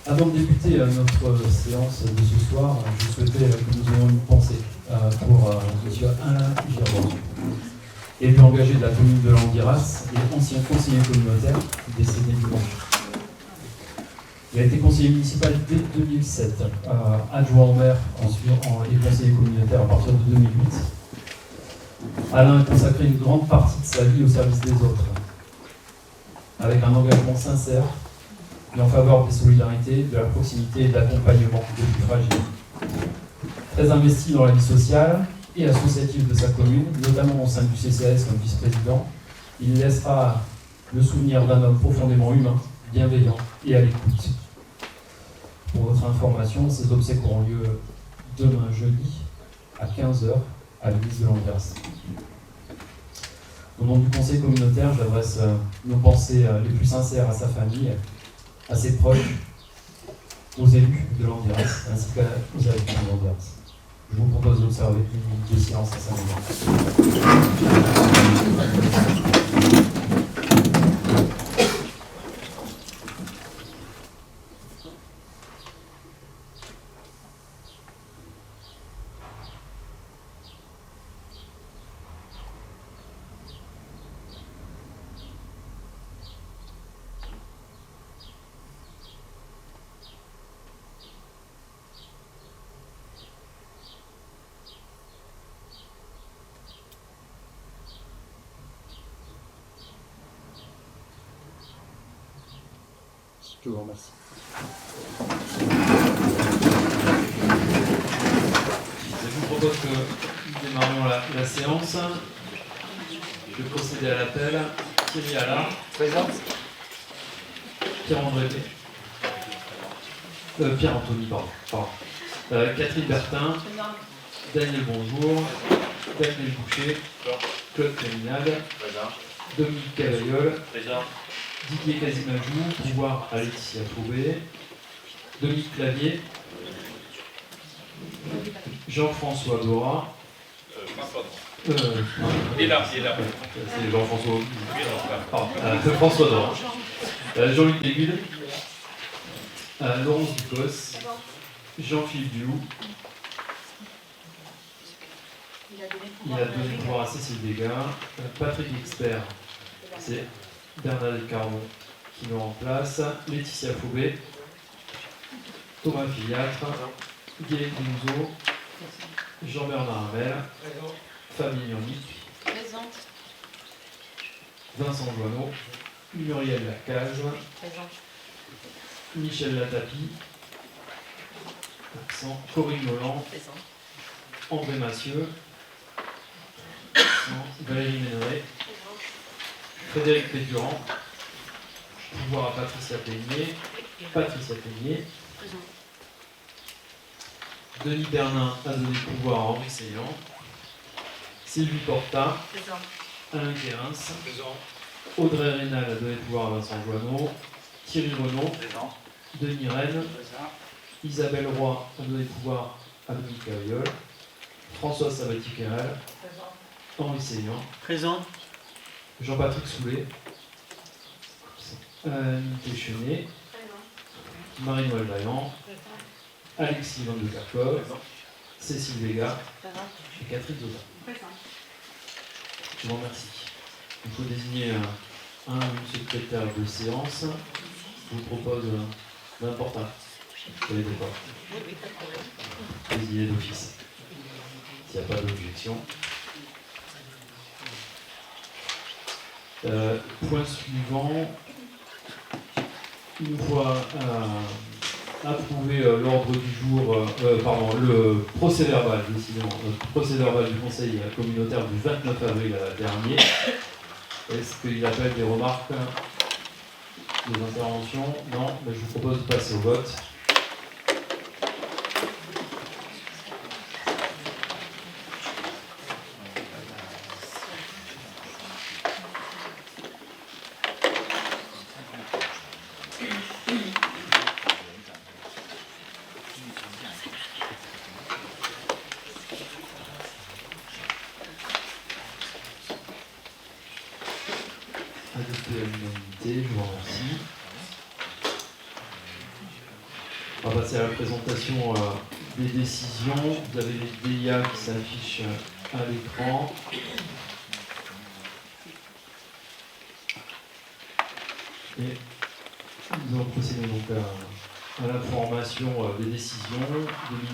Avant de débuter notre séance de ce soir, je souhaitais que nous ayons une pensée pour M. Alain Girard, élu engagé de la commune de Landiras et ancien conseiller communautaire décédé dimanche. Il a été conseiller municipal dès 2007, adjoint au maire et conseiller communautaire à partir de 2008. Alain a consacré une grande partie de sa vie au service des autres, avec un engagement sincère et en faveur des solidarités, de la proximité et de l'accompagnement des plus fragiles. Très investi dans la vie sociale et associative de sa commune, notamment au sein du CCAS comme vice-président, il laissera le souvenir d'un homme profondément humain, bienveillant et à l'écoute. Pour votre information, ces obsèques auront lieu demain jeudi à 15h à l'église de Landiras. Au nom du conseil communautaire, j'adresse nos pensées les plus sincères à sa famille, à ses proches, aux élus de Landiras, ainsi qu'aux habitants de Landiras. Je vous propose d'observer une minute de silence à sa mémoire. Je vous remercie. Je vous propose que nous démarrions la séance. Je vais procéder à l'appel. Thierry Allard. Présent. Pierre-André. Pierre-Anthony, pardon. Catherine Bertin. Daniel Bonjour. Daniel Boucher. Claude Créminade. Dominique Cavaiol. Présent. Didier Casimajou, pouvoir à Laetitia Faubé, Dominique Clavier, Jean-François Dora. Il est là. C'est Jean-François. François Dora. Jean-Luc Dégude, Laurence Ducos, Jean-Philippe Dulou. Il a donné pouvoir à Cécile Dégard, Patrick Expert, c'est Bernadette Caron qui nous remplace, Laetitia Faubé, Thomas Filiatre, Guy Gouzo, Jean-Bernard Hamel, Fabien Yannick, Vincent Joanneau, Muriel Lacage, Michel Latapi, absent, Corinne Molland, André Massieu, Valérie Méneret, Frédéric Pédurand, pouvoir à Patricia Peigné, Denis Bernin a donné pouvoir à Henri Seillant, Sylvie Porta, Alain Guérins, Audrey Rénal a donné pouvoir à Vincent Joanneau, Thierry Renaud, Denis Rennes, Isabelle Roy a donné pouvoir à Dominique Cavaiol, François Sabati-Querel, Henri Seillant, présent. Jean-Patrick Soulet, Nité Chenet, Marie-Noël Vaillant, Alexis Van de Kerkhove, Cécile Vega et Catherine Zoza. Je vous remercie. Il faut désigner un ou une secrétaire de séance. Je vous propose n'importe un. Vous n'avez pas. Désigner d'office. S'il n'y a pas d'objection. Point suivant, une fois approuvé l'ordre du jour, le procès-verbal, décidément, le procès-verbal du Conseil communautaire du 29 avril dernier. Est-ce qu'il appelle des remarques, des interventions? Non, mais je vous propose de passer au vote. Adopté à l'unanimité, je vous remercie. On va passer à la présentation des décisions. Vous avez les DIA qui s'affichent à l'écran. Et nous allons procéder donc à la formation des décisions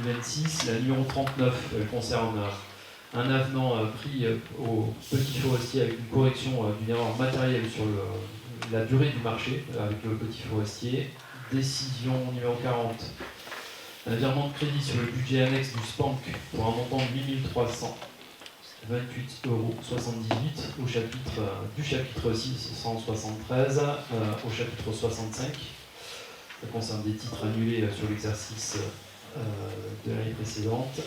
2026. La numéro 39 concerne un avenant pris au petit forestier avec une correction d'une erreur matérielle sur la durée du marché avec le petit forestier. Décision numéro 40. Un virement de crédit sur le budget annexe du SPANC pour un montant de 8 328,78 € au chapitre, du chapitre 673 au chapitre 65. Ça concerne des titres annulés sur l'exercice de l'année précédente.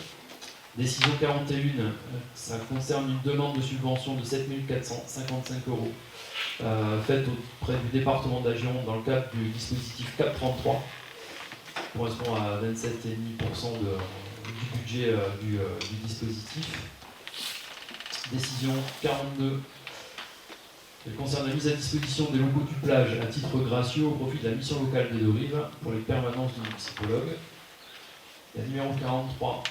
Décision 41, ça concerne une demande de subvention de 7 455 € faite auprès du département d'Agiron dans le cadre du dispositif CAP 33, qui correspond à 27,5% du budget du dispositif. Décision 42, elle concerne la mise à disposition des locaux du plage à titre gracieux au profit de la mission locale des Deux-Rives pour les permanences du psychologue. La numéro 43,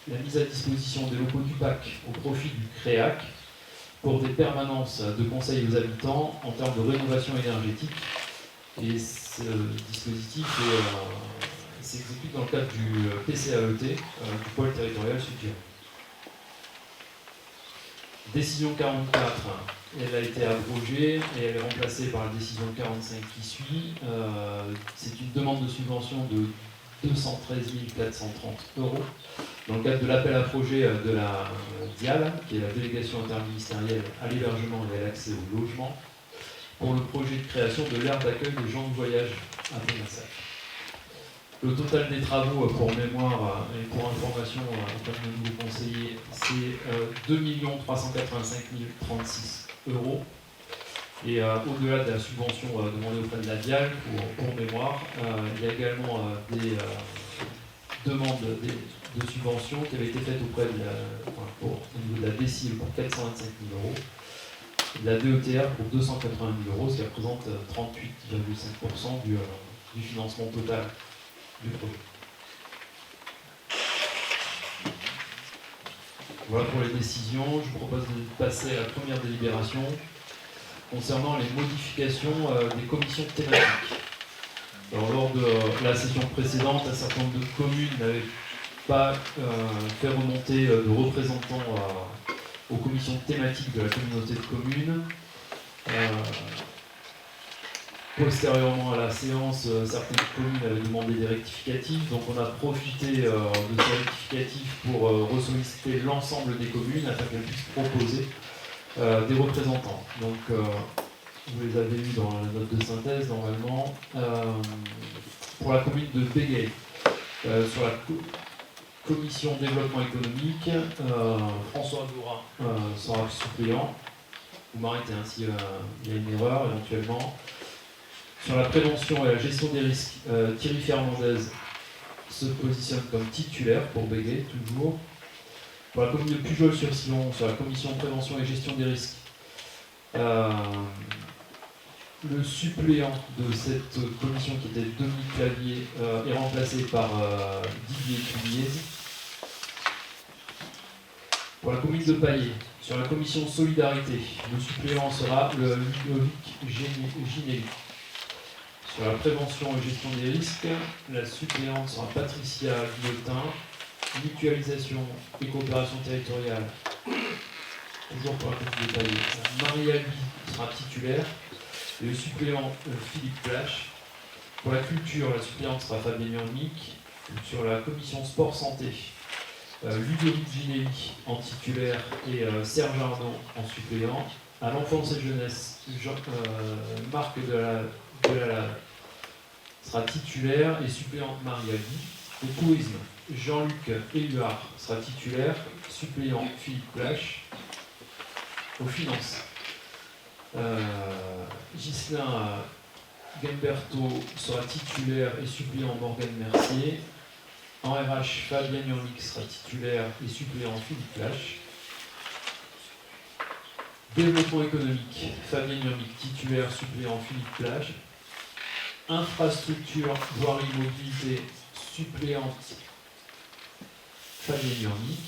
la mise à disposition des locaux du PAC au profit du CREAC pour des permanences de conseil aux habitants en termes de rénovation énergétique. Et ce dispositif s'exécute dans le cadre du PCAET, du pôle territorial Sud-Gironde. Décision 44, elle a été abrogée et elle est remplacée par la décision 45 qui suit. C'est une demande de subvention de 213 430 € dans le cadre de l'appel à projet de la DIAL, qui est la délégation interministérielle à l'hébergement et à l'accès au logement, pour le projet de création de l'aire d'accueil des gens du voyage à Pémassac. Le total des travaux, pour mémoire et pour information auprès de nos nouveaux conseillers, c'est 2 385 036 €. Et au-delà de la subvention demandée auprès de la DIAL, pour mémoire, il y a également des demandes de subventions qui avaient été faites auprès de au niveau de la DSIL pour 425 000 €, de la DETR pour 280 000 €, ce qui représente 38,5% du financement total du projet. Voilà pour les décisions. Je vous propose de passer à la première délibération concernant les modifications des commissions thématiques. Alors, lors de la session précédente, un certain nombre de communes n'avaient pas fait remonter de représentants aux commissions thématiques de la communauté de communes. Postérieurement à la séance, certaines communes avaient demandé des rectificatifs, donc on a profité de ces rectificatifs pour ressolliciter l'ensemble des communes afin qu'elles puissent proposer des représentants. Donc, vous les avez eus dans la note de synthèse normalement. Pour la commune de Béguet, sur la commission développement économique, François Doura sera suppléant. Vous m'arrêtez, hein, s'il y a une erreur éventuellement. Sur la prévention et la gestion des risques, Thierry Fernandez se positionne comme titulaire pour Béguet, toujours. Pour la commune de Pujol-sur-Sillon, sur la commission prévention et gestion des risques, le suppléant de cette commission, qui était Dominique Clavier, est remplacé par Didier Pugliese. Pour la commune de Paillé, sur la commission solidarité, le suppléant sera le Ludovic Ginelli. Sur la prévention et gestion des risques, la suppléante sera Patricia Guillotin. Mutualisation et coopération territoriale, toujours pour la commune de Paillé, Marie-Alie sera titulaire. Et le suppléant Philippe Plache. Pour la culture, la suppléante sera Fabienne Urmic. Sur la commission sport-santé, Ludovic Ginelli en titulaire et Serge Arnaud en suppléant. À l'enfance et jeunesse, Marc Delalade sera titulaire et suppléante Marie-Alie. Au tourisme, Jean-Luc Éluard sera titulaire, suppléant Philippe Plache. Aux finances, Ghislain Gamberto sera titulaire et suppléant Morgane Mercier. En RH, Fabien Urmic sera titulaire et suppléant Philippe Plache. Développement économique, Fabien Urmic titulaire, suppléant Philippe Plache. Infrastructure, voirie, mobilité, suppléante Fabien Urmic.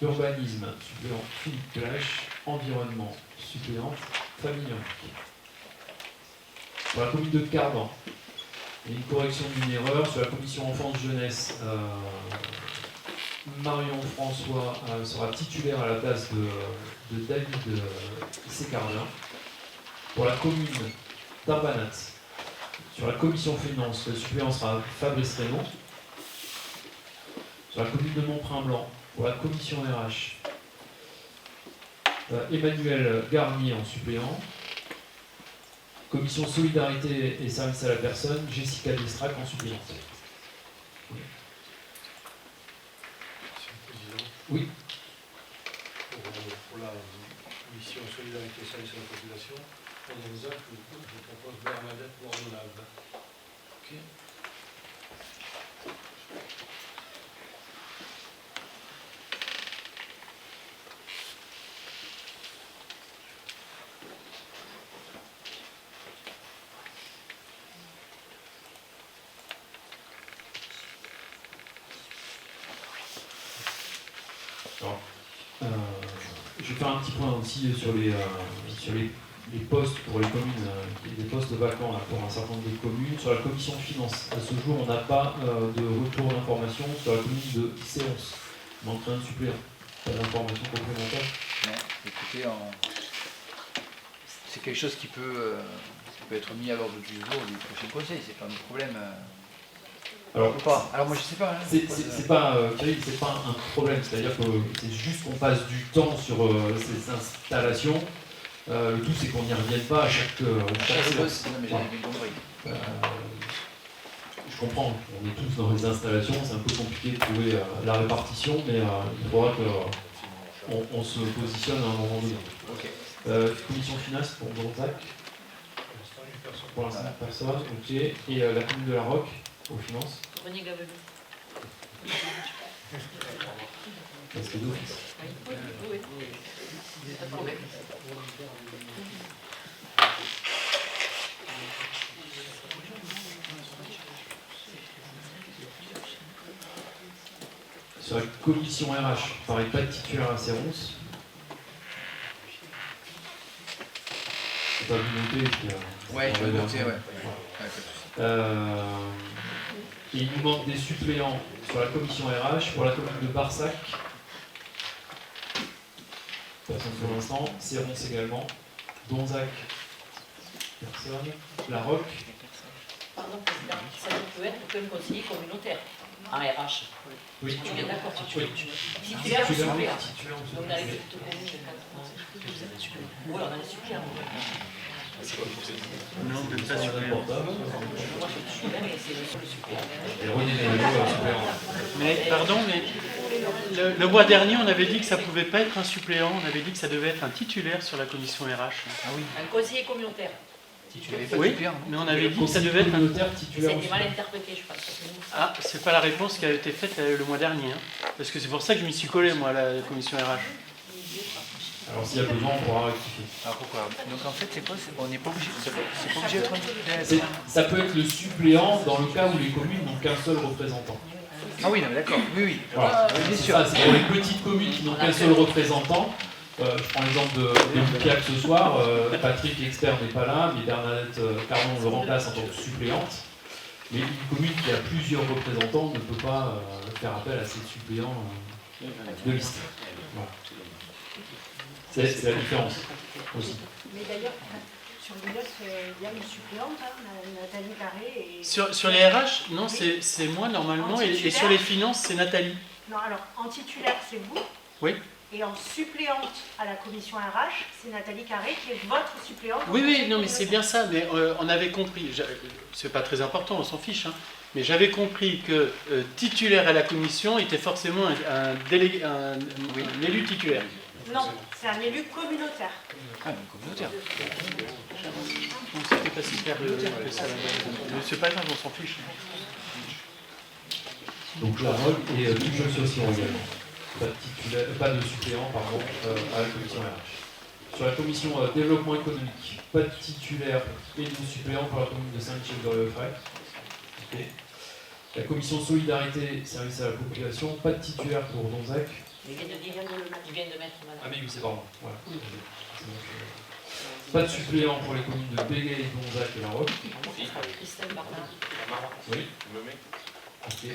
Urbanisme, suppléant Philippe Clash. Environnement, suppléante Fabien Urmic. Pour la commune de Cardan, il y a une correction d'une erreur. Sur la commission enfance-jeunesse, Marion François sera titulaire à la place de David Sécardin. Pour la commune d'Arbanat, sur la commission finance, le suppléant sera Fabrice Raymond. Sur la commune de Montprin-Blanc, pour la commission RH, Emmanuel Garnier en suppléant. Commission Solidarité et Service à la Personne, Jessica Destrac en suppléante. Oui. Pour la mission Solidarité et Service à la Population, on je propose Bernadette Bourdonnade. Ok. Je vais faire un petit point aussi sur les postes pour les communes, des postes vacants là, pour un certain nombre de communes. Sur la commission de finances, à ce jour, on n'a pas de retour d'information sur la commune de Séance. On est en train de suppléer. Pas d'informations complémentaires. Non, écoutez, c'est quelque chose qui peut être mis à l'ordre du jour du prochain conseil, c'est pas un problème. Alors, ou pas. Alors moi je sais pas. Hein, c'est pas un problème, c'est-à-dire que c'est juste qu'on passe du temps sur ces installations. Le tout c'est qu'on n'y revienne pas à chaque séance. Non mais j'avais bien compris. Je comprends, on est tous dans les installations, c'est un peu compliqué de trouver la répartition, mais il faudra qu'on se positionne à un moment donné. Ok. Commission finance pour Gonzac. Pour l'instant, personne. Ok. Et la commune de la Roque, aux finances. René Gabelou. Parce que d'office. Oui. Pas de problème. Sur la commission RH, pareil, pas de titulaire à Séance. C'est pas vous noter. Ouais, je vais noter, ouais. Et il nous manque des suppléants sur la commission RH, pour la commune de Barsac. Personne pour l'instant. Séance également. Donzac. Personne. La Roque. Pardon, président, ça peut être qu'un conseiller communautaire. En RH. Oui. Tu es d'accord, Oui. titulaire ou suppléant. Titulaire. On a les petites communes. Oui, on a les suppléants. Non, même pas suppléant. Moi, je suis titulaire et c'est le suppléant. Et René Mélenchon, suppléant. Mais pardon, mais le mois dernier, on avait dit que ça ne pouvait pas être un suppléant, on avait dit que ça devait être un titulaire sur la commission RH. Ah oui. Un conseiller communautaire. Tu n'avais pas Oui, de non mais on avait dit que ça devait être un... notaire Ça titulaire. a été mal interprété, je pense. Ah, c'est pas la réponse qui a été faite le mois dernier. Hein. Parce que c'est pour ça que je m'y suis collé, moi, à la commission RH. Alors s'il y a besoin, on pourra rectifier. Alors pourquoi? Donc en fait, c'est quoi? On n'est pas obligé. C'est pas obligé d'être Ça peut être le suppléant dans le cas où les communes n'ont qu'un seul représentant. Ah oui, non, mais d'accord. Oui, oui. Voilà. Bien C'est sûr. ça, c'est pour les petites communes qui n'ont qu'un seul représentant. Je prends l'exemple de Lucac ce soir. Patrick, expert, n'est pas là, mais Bernadette Cardon le remplace en tant que suppléante. Mais une commune qui a plusieurs représentants ne peut pas faire appel à ses suppléants de liste. Voilà. C'est la différence aussi. Mais d'ailleurs, sur l'IOS, il y a une suppléante, hein, Nathalie Carré. Et... Sur les RH, non, c'est moi normalement, et sur les finances, c'est Nathalie. Non, alors, en titulaire, c'est vous. Oui. Et en suppléante à la commission RH, c'est Nathalie Carré qui est votre suppléante. Oui, non, mais c'est bien ça, mais on avait compris, c'est pas très important, on s'en fiche, hein, mais j'avais compris que titulaire à la commission était forcément un élu titulaire. Non, c'est un élu communautaire. Ah, mais communautaire. Donc c'était pas si clair que ça. Mais c'est pas grave, on s'en fiche. Donc la ROG et tout jeu social également. Pas de suppléant pardon, à la commission RH. Sur la commission développement économique, pas de titulaire et de suppléant pour la commune de Saint-Michel-de-Rieuffray. Okay. La commission solidarité, service à la population, pas de titulaire pour Donzac. Il vient de dire, tu viens de mettre madame. Ah mais oui, c'est pardon. Voilà. Pas de suppléant pour les communes de Béguet, Donzac et La Roque. Christelle Barbin. Oui. Ok.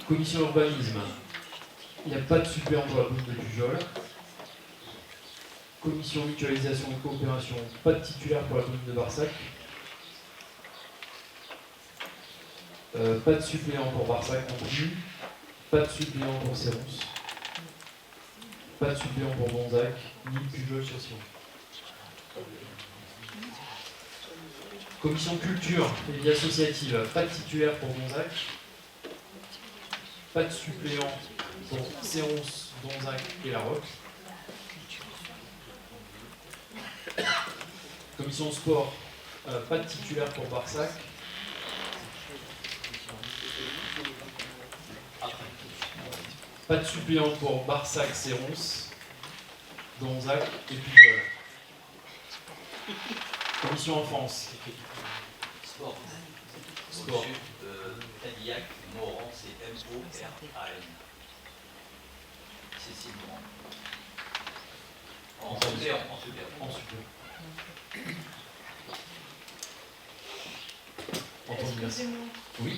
Commission urbanisme, il n'y a pas de suppléant pour la commune de Jujol. Commission mutualisation et coopération, pas de titulaire pour la commune de Barsac. Pas de suppléant pour Barsac non plus. Pas de suppléant pour Séronce. Pas de suppléant pour Bonzac, ni Pujol-sur-Sion. Commission culture et vie associative, pas de titulaire pour Bonzac. Pas de suppléant pour Séronce, Donzac et La Roque. Commission sport, pas de titulaire pour Barsac. Pas de suppléant pour Barsac, Séronce, Donzac et Pujol. Commission enfance. Sport. Sport. Cadillac, Moran, c'est M-O-R-A-N. Cécile Moran. En suppléant. En suppléant. Entendu, merci. Excusez-moi. Oui.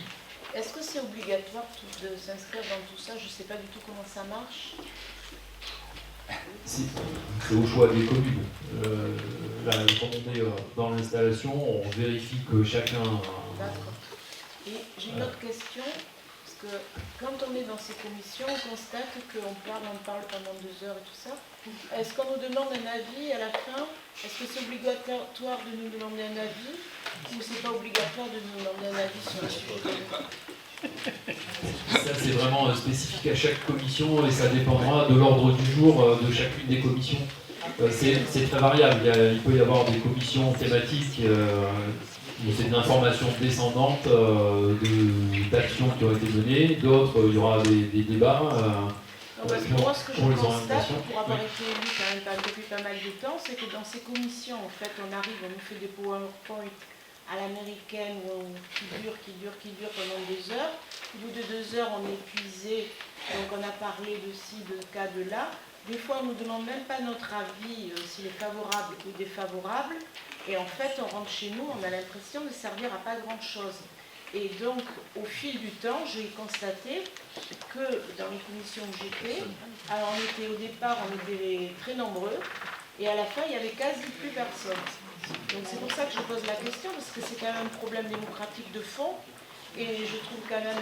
Est-ce que c'est obligatoire de s'inscrire dans tout ça? Je ne sais pas du tout comment ça marche. Si, c'est au choix des communes. Là, quand on est dans l'installation, on vérifie que chacun. D'accord. Et j'ai une autre question, parce que quand on est dans ces commissions, on constate qu'on parle pendant 2 heures et tout ça. Est-ce qu'on nous demande un avis à la fin? Est-ce que c'est obligatoire de nous demander un avis? Ou c'est pas obligatoire de nous demander un avis sur un sujet donné? Ça, c'est vraiment spécifique à chaque commission et ça dépendra de l'ordre du jour de chacune des commissions. C'est très variable. Il peut y avoir des commissions thématiques où c'est de l'information descendante d'actions qui ont été menées. D'autres, il y aura des débats. Non, parce que moi, ce que je pour les constate, orientations. pour avoir été élu quand même depuis pas mal de temps, c'est que dans ces commissions, en fait, on arrive, on nous fait des PowerPoint à l'américaine qui dure pendant 2 heures. Au bout de 2 heures, on est épuisé, donc on a parlé de ci, de cas, de là. Des fois, on ne nous demande même pas notre avis, s'il est favorable ou défavorable. Et en fait, on rentre chez nous, on a l'impression de servir à pas grand-chose. Et donc, au fil du temps, j'ai constaté que dans les commissions où j'étais, alors au départ, on était très nombreux, et à la fin, il n'y avait quasi plus personne. Donc c'est pour ça que je pose la question, parce que c'est quand même un problème démocratique de fond, et je trouve quand même,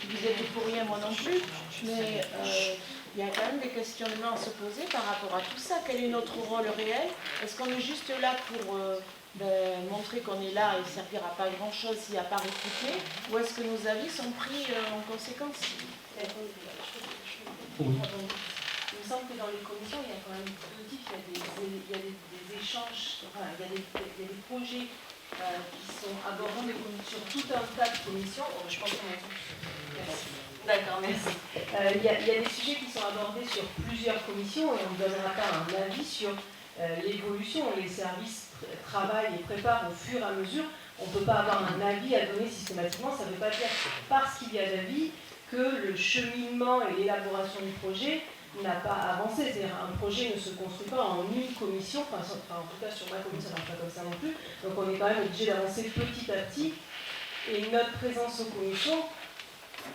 vous êtes pour rien, moi non plus, mais il y a quand même des questionnements à se poser par rapport à tout ça. Quel est notre rôle réel? Est-ce qu'on est juste là pour montrer qu'on est là et servir à pas grand-chose s'il n'y a pas écouté, ou est-ce que nos avis sont pris en conséquence? Oui. Il me semble que dans les commissions, il y a quand même deux types. Il y a des échanges, enfin, il y a des projets qui sont abordés sur tout un tas de commissions. Oh, je pense qu'on a tous. Merci. D'accord, merci. Il y a des sujets qui sont abordés sur plusieurs commissions et on ne donnera pas un avis sur l'évolution. Les services travaillent et préparent au fur et à mesure. On ne peut pas avoir un avis à donner systématiquement. Ça ne veut pas dire parce qu'il y a d'avis que le cheminement et l'élaboration du projet n'a pas avancé. C'est-à-dire un projet ne se construit pas en une commission, enfin en tout cas sur ma commission, ça ne marche pas comme ça non plus. Donc on est quand même obligé d'avancer petit à petit. Et notre présence aux commissions,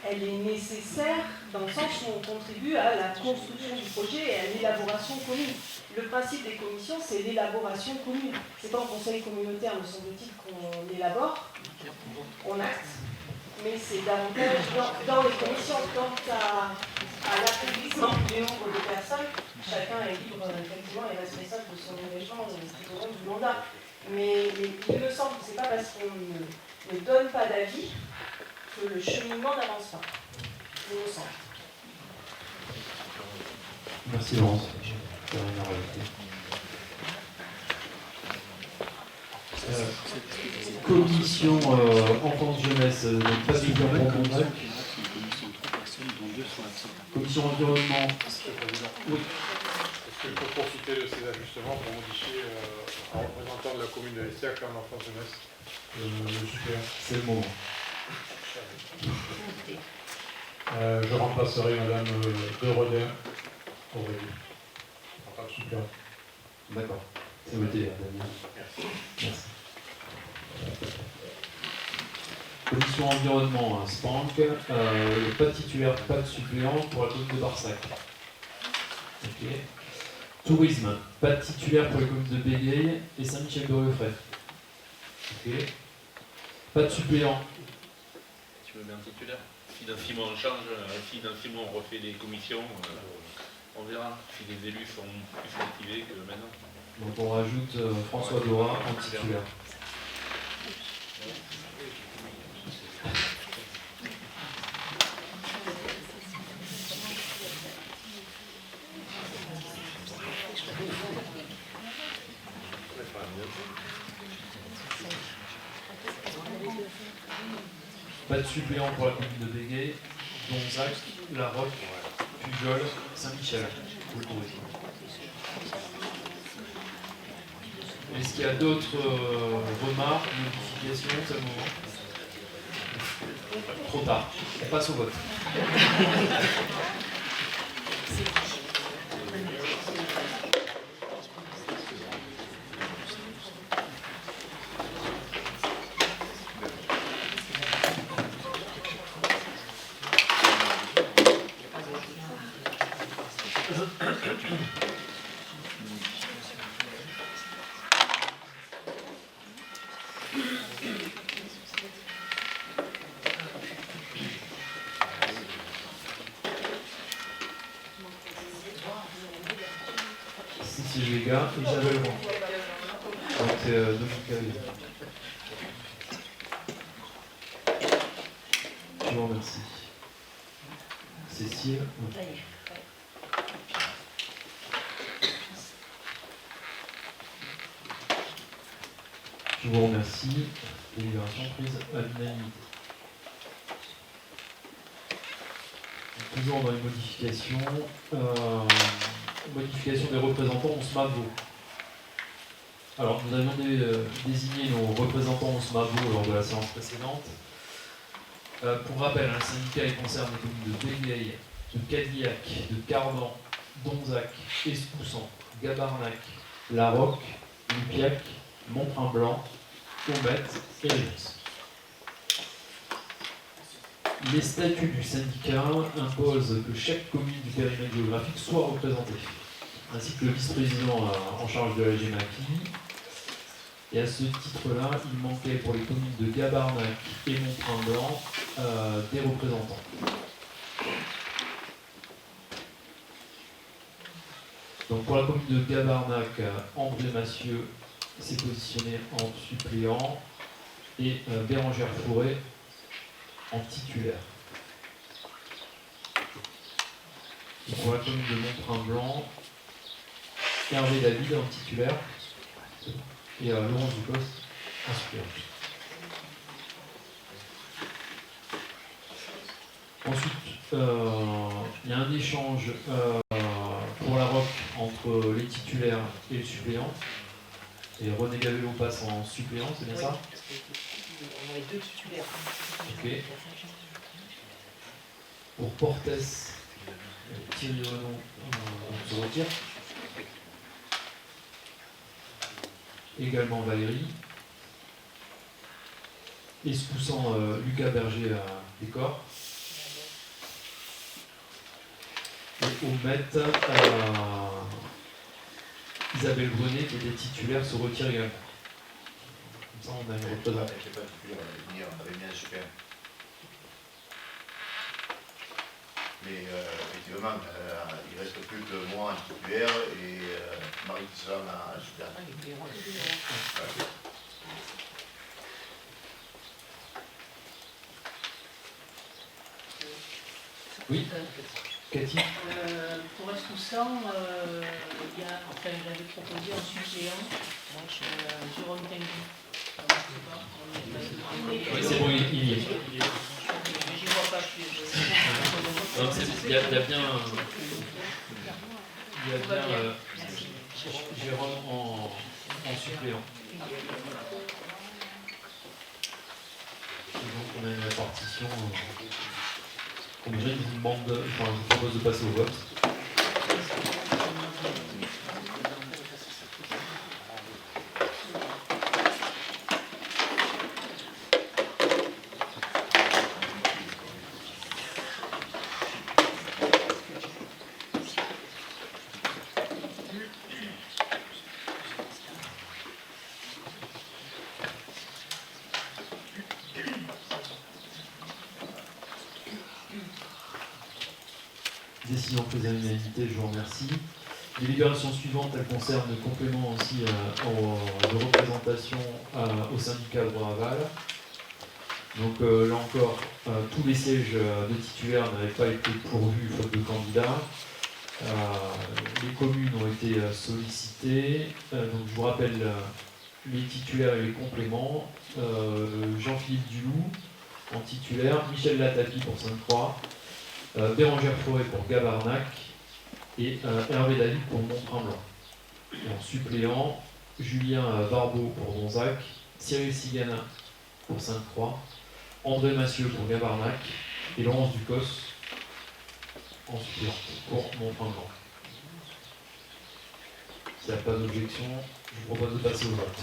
elle est nécessaire dans le sens où on contribue à la construction du projet et à l'élaboration commune. Le principe des commissions, c'est l'élaboration commune. C'est pas au conseil communautaire, me semble-t-il, qu'on élabore, on acte, mais c'est davantage dans les commissions. Quant à l'affaiblissement du nombre de personnes, chacun est libre, effectivement, et responsable de son engagement tout au long du mandat. Mais il me semble que ce n'est pas parce qu'on ne donne pas d'avis que le cheminement n'avance pas. Il me semble. Merci Laurence. J'ai rien à rajouter. Commission enfance jeunesse, donc pas de lien pour Bonzac. Commission environnement. Oui. Est-ce qu'il faut profiter de ces ajustements pour modifier en représentant de la commune de Estiac en enfance jeunesse? Super. C'est le moment. Je remplacerai Madame De Rodin Aurélie. Super. D'accord. C'est voté, Daniel. Merci. Commission environnement, SPANC, pas de titulaire, pas de suppléant pour la commune de Barsac. Ok. Tourisme, pas de titulaire pour les communes de Bégueil et Saint-Michel-de-Rieuxfray. Ok. Pas de suppléant. Tu veux bien un titulaire? Financièrement on change, financièrement on refait des commissions, on verra si les élus sont plus motivés que maintenant. Donc on rajoute François Dora en titulaire. Pas de suppléant pour la commune de Bégueil, Donzac, La Roque, Pujol, Saint-Michel. Pour le tourisme. Est-ce qu'il y a d'autres remarques, modifications? C'est le moment. Trop tard. On passe au vote. C'est les gars, Isabelle Roy. Donc c'est Dominique Cavalier. Je vous remercie. Cécile. Je vous remercie. Délibération prise à l'unanimité. Toujours dans les modifications. Modification des représentants au SMAVO. Alors, nous avions désigné nos représentants au SMAVO lors de la séance précédente. Pour rappel, un syndicat concerne les communes de Bégueil, de Cadillac, de Cardan, Donzac, Espoussan, Gabarnac, La Roque, Lupiac, Mont-Blanc, Aumette et Réponse. Les statuts du syndicat imposent que chaque commune du périmètre géographique soit représentée, ainsi que le vice-président en charge de la GEMAPI. Et à ce titre-là, il manquait pour les communes de Gabarnac et Mont-Blanc des représentants. Donc pour la commune de Gabarnac, André Massieu s'est positionné en suppléant et Bérangère Fourré en titulaire. Et pour la commune de Mont-Blanc, Hervé David en titulaire et Laurence Ducoste en suppléant. Ensuite, il y a un échange pour la ROC entre les titulaires et le suppléant. Et René Gavello passe en suppléant, c'est bien ça? On avait deux titulaires. Ok. Pour Portes, Thierry Renaud se retire. Également Valérie. Espoussan, Lucas Berger à Décor. Et Aumette, Isabelle Grenet, qui était titulaire, se retire également. Comme ça, on a une représentation. Je ne sais pas, on avait mis un super. Mais effectivement, il ne reste plus que moi en titulaire et Marie Tislam en super. Oui. Cathy? Pour Escoussan, j'avais proposé un suppléant, Jérôme Tengu. Oui, c'est bon, il y est. J'y vois pas, Non, il y a bien Jérôme en suppléant. Et donc on a une répartition. Je vous propose de passer au vote. Décision prise à l'unanimité, je vous remercie. Délibération suivante, elle concerne le complément aussi de représentation au syndicat Droit-Aval. Donc là encore, tous les sièges de titulaires n'avaient pas été pourvus faute de candidats. Les communes ont été sollicitées. Donc je vous rappelle les titulaires et les compléments. Jean-Philippe Duloup en titulaire, Michel Latapi pour Sainte-Croix, Bérangère Forêt pour Gabarnac et Hervé David pour Mont-Tremblant. Et en suppléant, Julien Barbeau pour Donzac, Cyril Sigana pour Sainte-Croix, André Massieu pour Gabarnac et Laurence Ducos en suppléant pour Mont-Tremblant. S'il n'y a pas d'objection, je vous propose de passer au vote.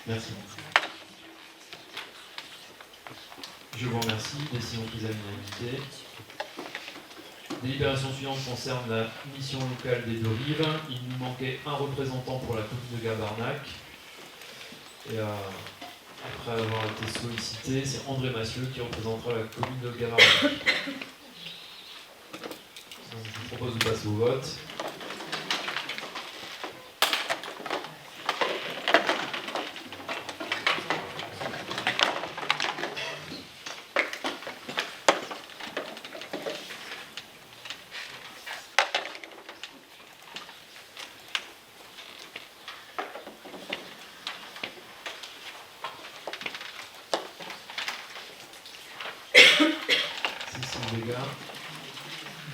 Merci. Je vous remercie. Décision prise à l'unanimité. Délibération suivante concerne la mission locale des deux rives. Il nous manquait un représentant pour la commune de Gabarnac. Et après avoir été sollicité, c'est André Massieu qui représentera la commune de Gabarnac. Donc, je vous propose de passer au vote.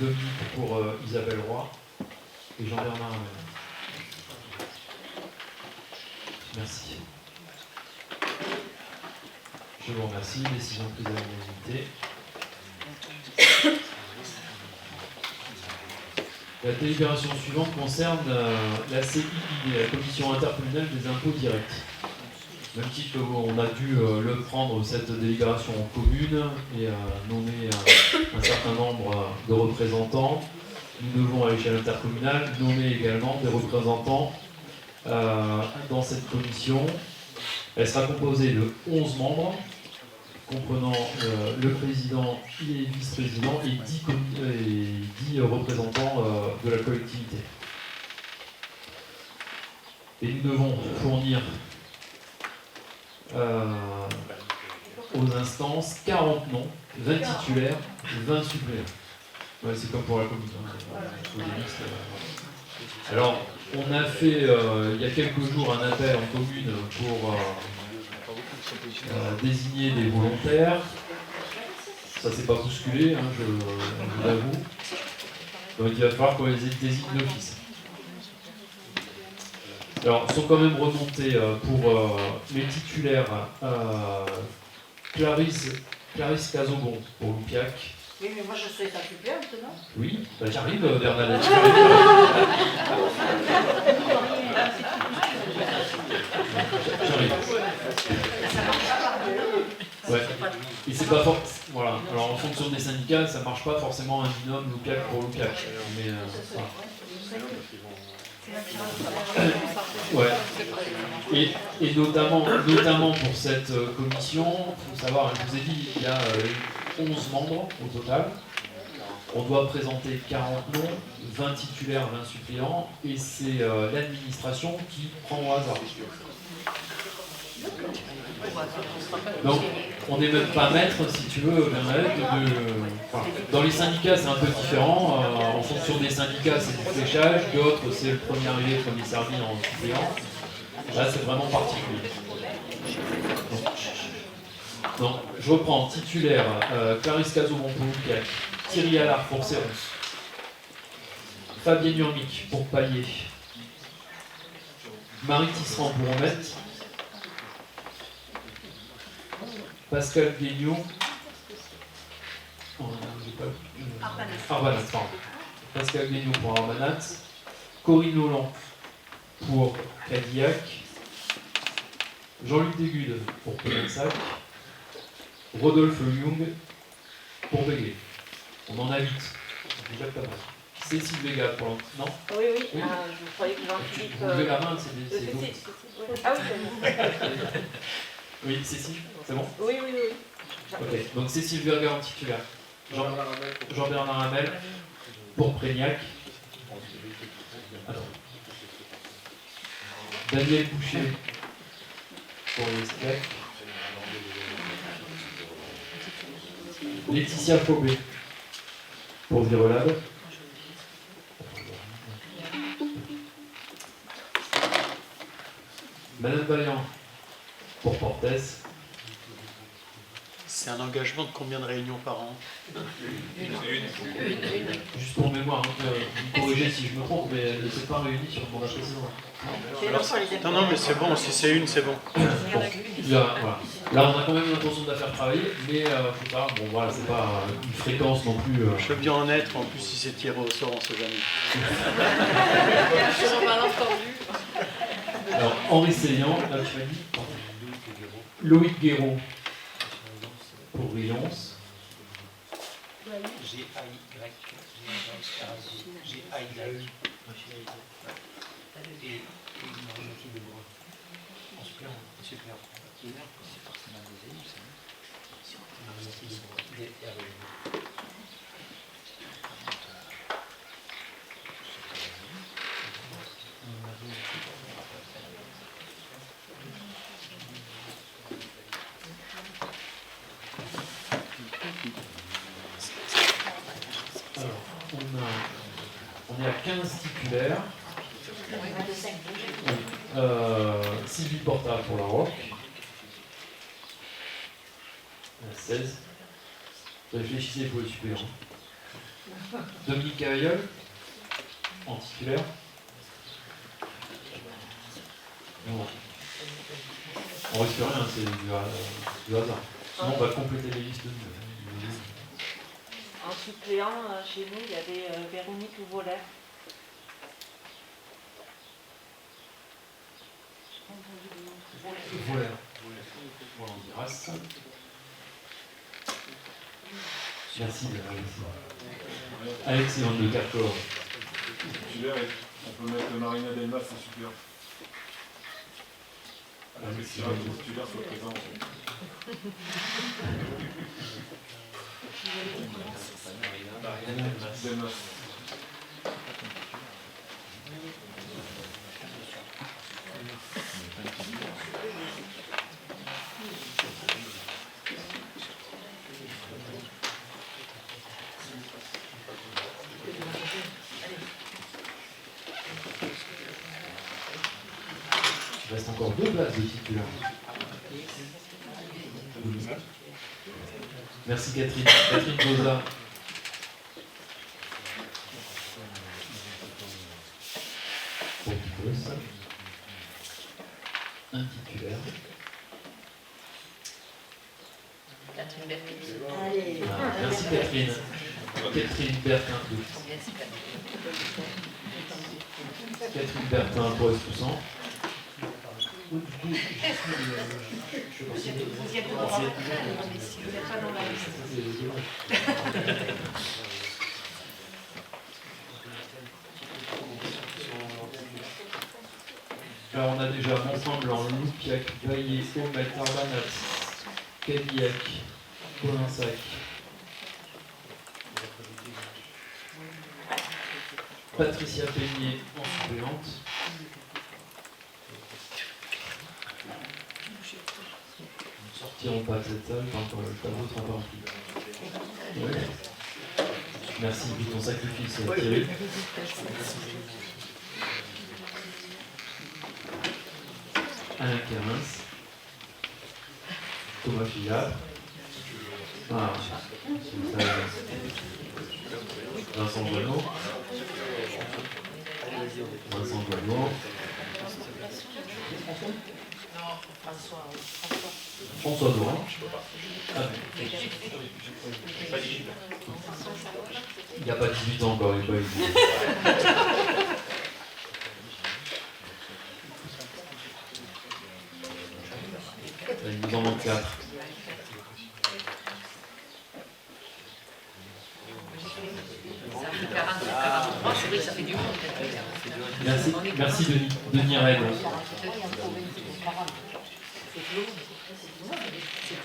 Dominique pour Isabelle Roy et Jean-Bernard. Merci. Je vous remercie. Décision prise à l'unanimité. La délibération suivante concerne la CIID, la Commission intercommunale des impôts directs. Même titre qu'on a dû le prendre, cette délibération en commune, et nommer un certain nombre de représentants. Nous devons, à l'échelle intercommunale, nommer également des représentants dans cette commission. Elle sera composée de 11 membres, comprenant le président et les vice-présidents et 10 représentants de la collectivité. Et nous devons fournir aux instances 40 noms, 20 titulaires, 20 suppléants. Ouais, c'est comme pour la commune. Alors, on a fait il y a quelques jours un appel en commune pour désigner des volontaires. Ça s'est pas bousculé, hein, je l'avoue. Donc il va falloir qu'on les désigne d'office. Alors, ils sont quand même remontés pour les titulaires Clarisse Cazobon pour Loupiac. Oui, mais moi je serai ta suppléante, non? Oui, bah, j'arrive, Bernadette. J'arrive. Ouais. Et c'est pas fort. Voilà. Alors en fonction des syndicats, ça marche pas forcément un binôme Loupiac pour Loupiac. Mais voilà. Ouais. Et notamment pour cette commission, il faut savoir, je vous ai dit, il y a 11 membres au total. On doit présenter 40 noms, 20 titulaires, 20 suppléants, et c'est l'administration qui prend au hasard. Donc, on n'est même pas maître, si tu veux, dans les syndicats, c'est un peu différent. En fonction des syndicats, c'est du fléchage. D'autres, c'est le premier arrivé, le premier servi en suppléant. Là, c'est vraiment particulier. Donc, je reprends. Titulaire, Clarisse Cazot-Montpellier, Thierry Allard pour Séance, Fabien Urmic pour Paillet, Marie Tisserand pour Omette, Pascal Guignot, Arbanat, pardon. Pascal Guignot pour Arbanat, Corinne Lolland pour Cadillac, Jean-Luc Dégude pour Pélensac, Rodolphe Young pour Béguet. On en a 8. Déjà pas mal. Cécile Vega pour l'an. Non. Oui, oui. Ah, je croyais que Jean-Philippe. Vous levez la main, c'est des. Ah oui, c'est bon. Oui, Cécile, c'est bon? Oui, oui, oui. Ok, donc Cécile Verga en titulaire. Jean-Bernard Hamel pour Prégnac. Attends. Daniel Boucher pour les STEC. Laetitia Faubé pour Virolab. Madame Vaillant pour Portes. C'est un engagement de combien de réunions par an? Juste pour mémoire, vous me corrigez si je me trompe, mais elle ne s'est pas réunie sur le mandat précédent. Non, mais c'est bon, si c'est une, c'est bon. Bon. Là, voilà. Là, on a quand même l'intention de la faire travailler, mais faut pas, bon voilà, c'est pas une fréquence non plus. Je veux bien en être, en plus si c'est tiré au sort, on sait jamais. Alors, Henri Seillant, là tu m'as dit, Loïc Guéraud pour Brillance. On est à 15 titulaires. Sylvie Porta pour la ROC. 16. Réfléchissez pour le suppléant. Dominique Cavaillol en titulaire. Non. On risque rien, c'est du hasard. Sinon, on va compléter les listes de nous. En suppléant, chez nous, il y avait Véronique Voller. Voller. Voilà, on dira ça. Merci. Alexis Van de Carcor. On peut mettre Marina Delmas en suppléant. Si les titulaires soient présents. Delmas. Il reste encore 2 places de titulaires. Merci Catherine. Catherine Boza. Pour Picos. Un titulaire. Catherine Bertin. Merci Catherine. Catherine Bertin. Catherine Bertin pour Espoussant. Du coup, Vous y êtes dans la mais si vous n'êtes pas dans la liste. déjà Mont-Saint-Blanc, Loupiac, Vaillé, Aumet, Arbanat, Cadillac, Colinsac, Patricia Peigné en suppléante. Nous ne sortirons pas de cette salle tant que le tableau sera pas rempli. Ouais. Merci de ton sacrifice, Thierry. Alain Kermins, Thomas Fillard, Vincent Joanneau, François Doran. Il n'y a pas 18 ans encore, il n'est pas élu. Il nous en manque 4. Ça fait 43, c'est vrai que ça fait du monde. Merci Denis Red.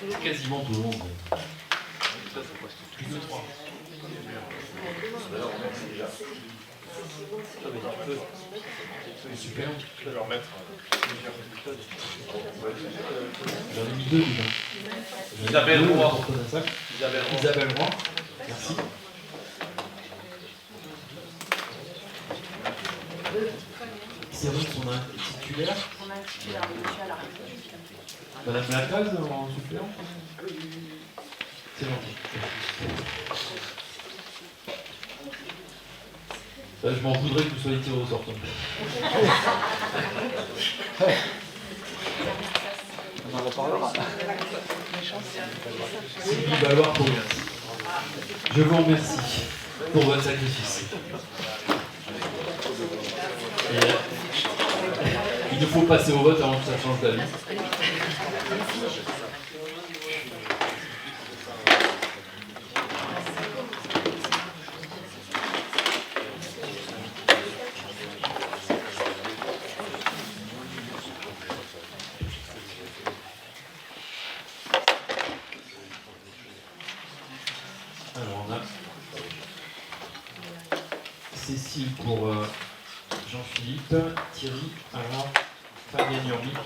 C'est quasiment tout le monde. Plus de 3. Super. Tu peux leur mettre. J'en ai mis 2 déjà. Isabelle Roy. Isabelle Roy. Merci. Cyril, on a un titulaire. On a un titulaire, monsieur Alain. Madame Lacaz en suppléant. C'est gentil. Là, je m'en voudrais que vous soyez tiré au sort. On en reparlera. Sylvie Balloir pour merci. Je vous remercie pour votre sacrifice. Et il nous faut passer au vote avant que ça change d'avis. Alors on a Cécile pour Jean-Philippe, Thierry, Alain, Fabien Urmic,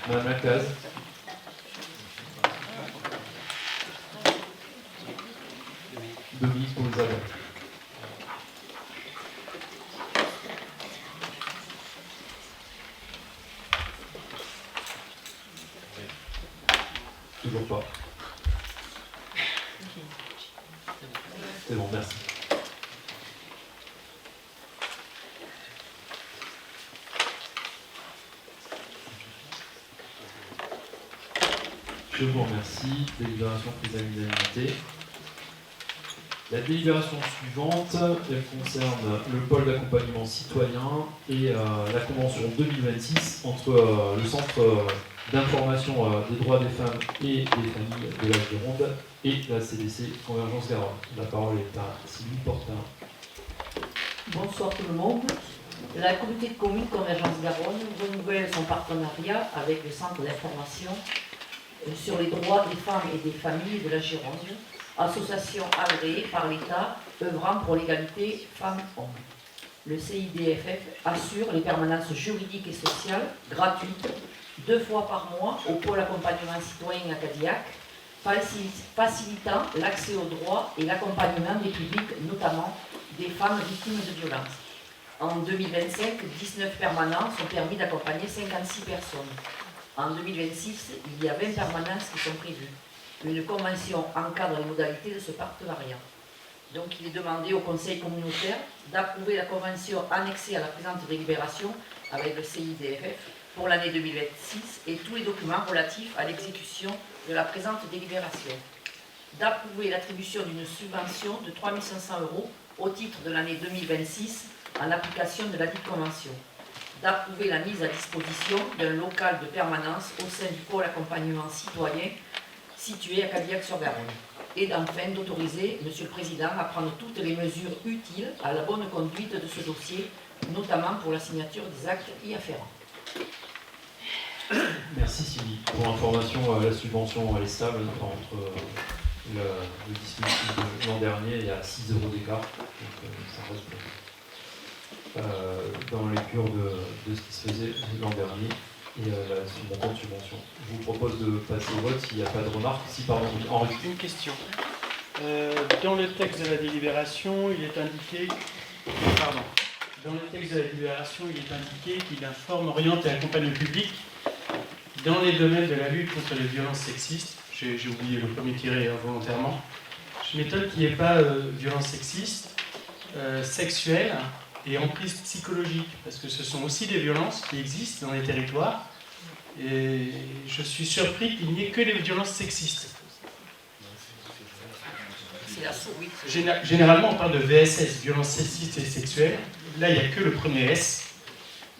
Madame Lacaz, Dominique pour Isabelle. Toujours pas. C'est bon, merci. Je vous remercie. Délibération prise à l'unanimité. La délibération suivante, elle concerne le pôle d'accompagnement citoyen et la convention 2026 entre le centre d'information des droits des femmes et des familles de la Gironde et la CDC Convergence Garonne. La parole est à Sylvie Portin. Bonsoir tout le monde. La communauté de communes Convergence Garonne renouvelle son partenariat avec le centre d'information sur les droits des femmes et des familles de la Gironde, association agréée par l'État œuvrant pour l'égalité femmes-hommes. Le CIDFF assure les permanences juridiques et sociales gratuites 2 fois par mois au pôle accompagnement citoyen à Cadillac, facilitant l'accès aux droits et l'accompagnement des publics, notamment des femmes victimes de violences. En 2025, 19 permanents sont permis d'accompagner 56 personnes. En 2026, il y a 20 permanences qui sont prévues. Une convention encadre les modalités de ce partenariat. Donc il est demandé au Conseil communautaire d'approuver la convention annexée à la présente délibération avec le CIDFF pour l'année 2026 et tous les documents relatifs à l'exécution de la présente délibération. D'approuver l'attribution d'une subvention de 3 500 € au titre de l'année 2026 en application de la dite convention. D'approuver la mise à disposition d'un local de permanence au sein du pôle accompagnement citoyen situé à Cadillac-sur-Garonne. Et enfin d'autoriser M. le Président à prendre toutes les mesures utiles à la bonne conduite de ce dossier, notamment pour la signature des actes y afférents. Merci Sylvie. Pour information, la subvention elle est stable entre le dispositif de l'an dernier, il y a 6 € d'écart. Donc ça reste dans les cures de ce qui se faisait l'an dernier et le montant de subvention. Je vous propose de passer au vote s'il n'y a pas de remarques. Si, pardon, Henri. Une question. Dans le texte de la délibération, il est indiqué. Pardon. Dans le texte de la délibération, il est indiqué qu'il informe, oriente et accompagne le public dans les domaines de la lutte contre les violences sexistes. J'ai oublié le premier tiré volontairement. Je m'étonne qu'il n'y ait pas violences sexistes, sexuelles et emprise psychologique, parce que ce sont aussi des violences qui existent dans les territoires. Et je suis surpris qu'il n'y ait que les violences sexistes. C'est la souris. Généralement, on parle de VSS, violences sexistes et sexuelles. Là, il n'y a que le premier S.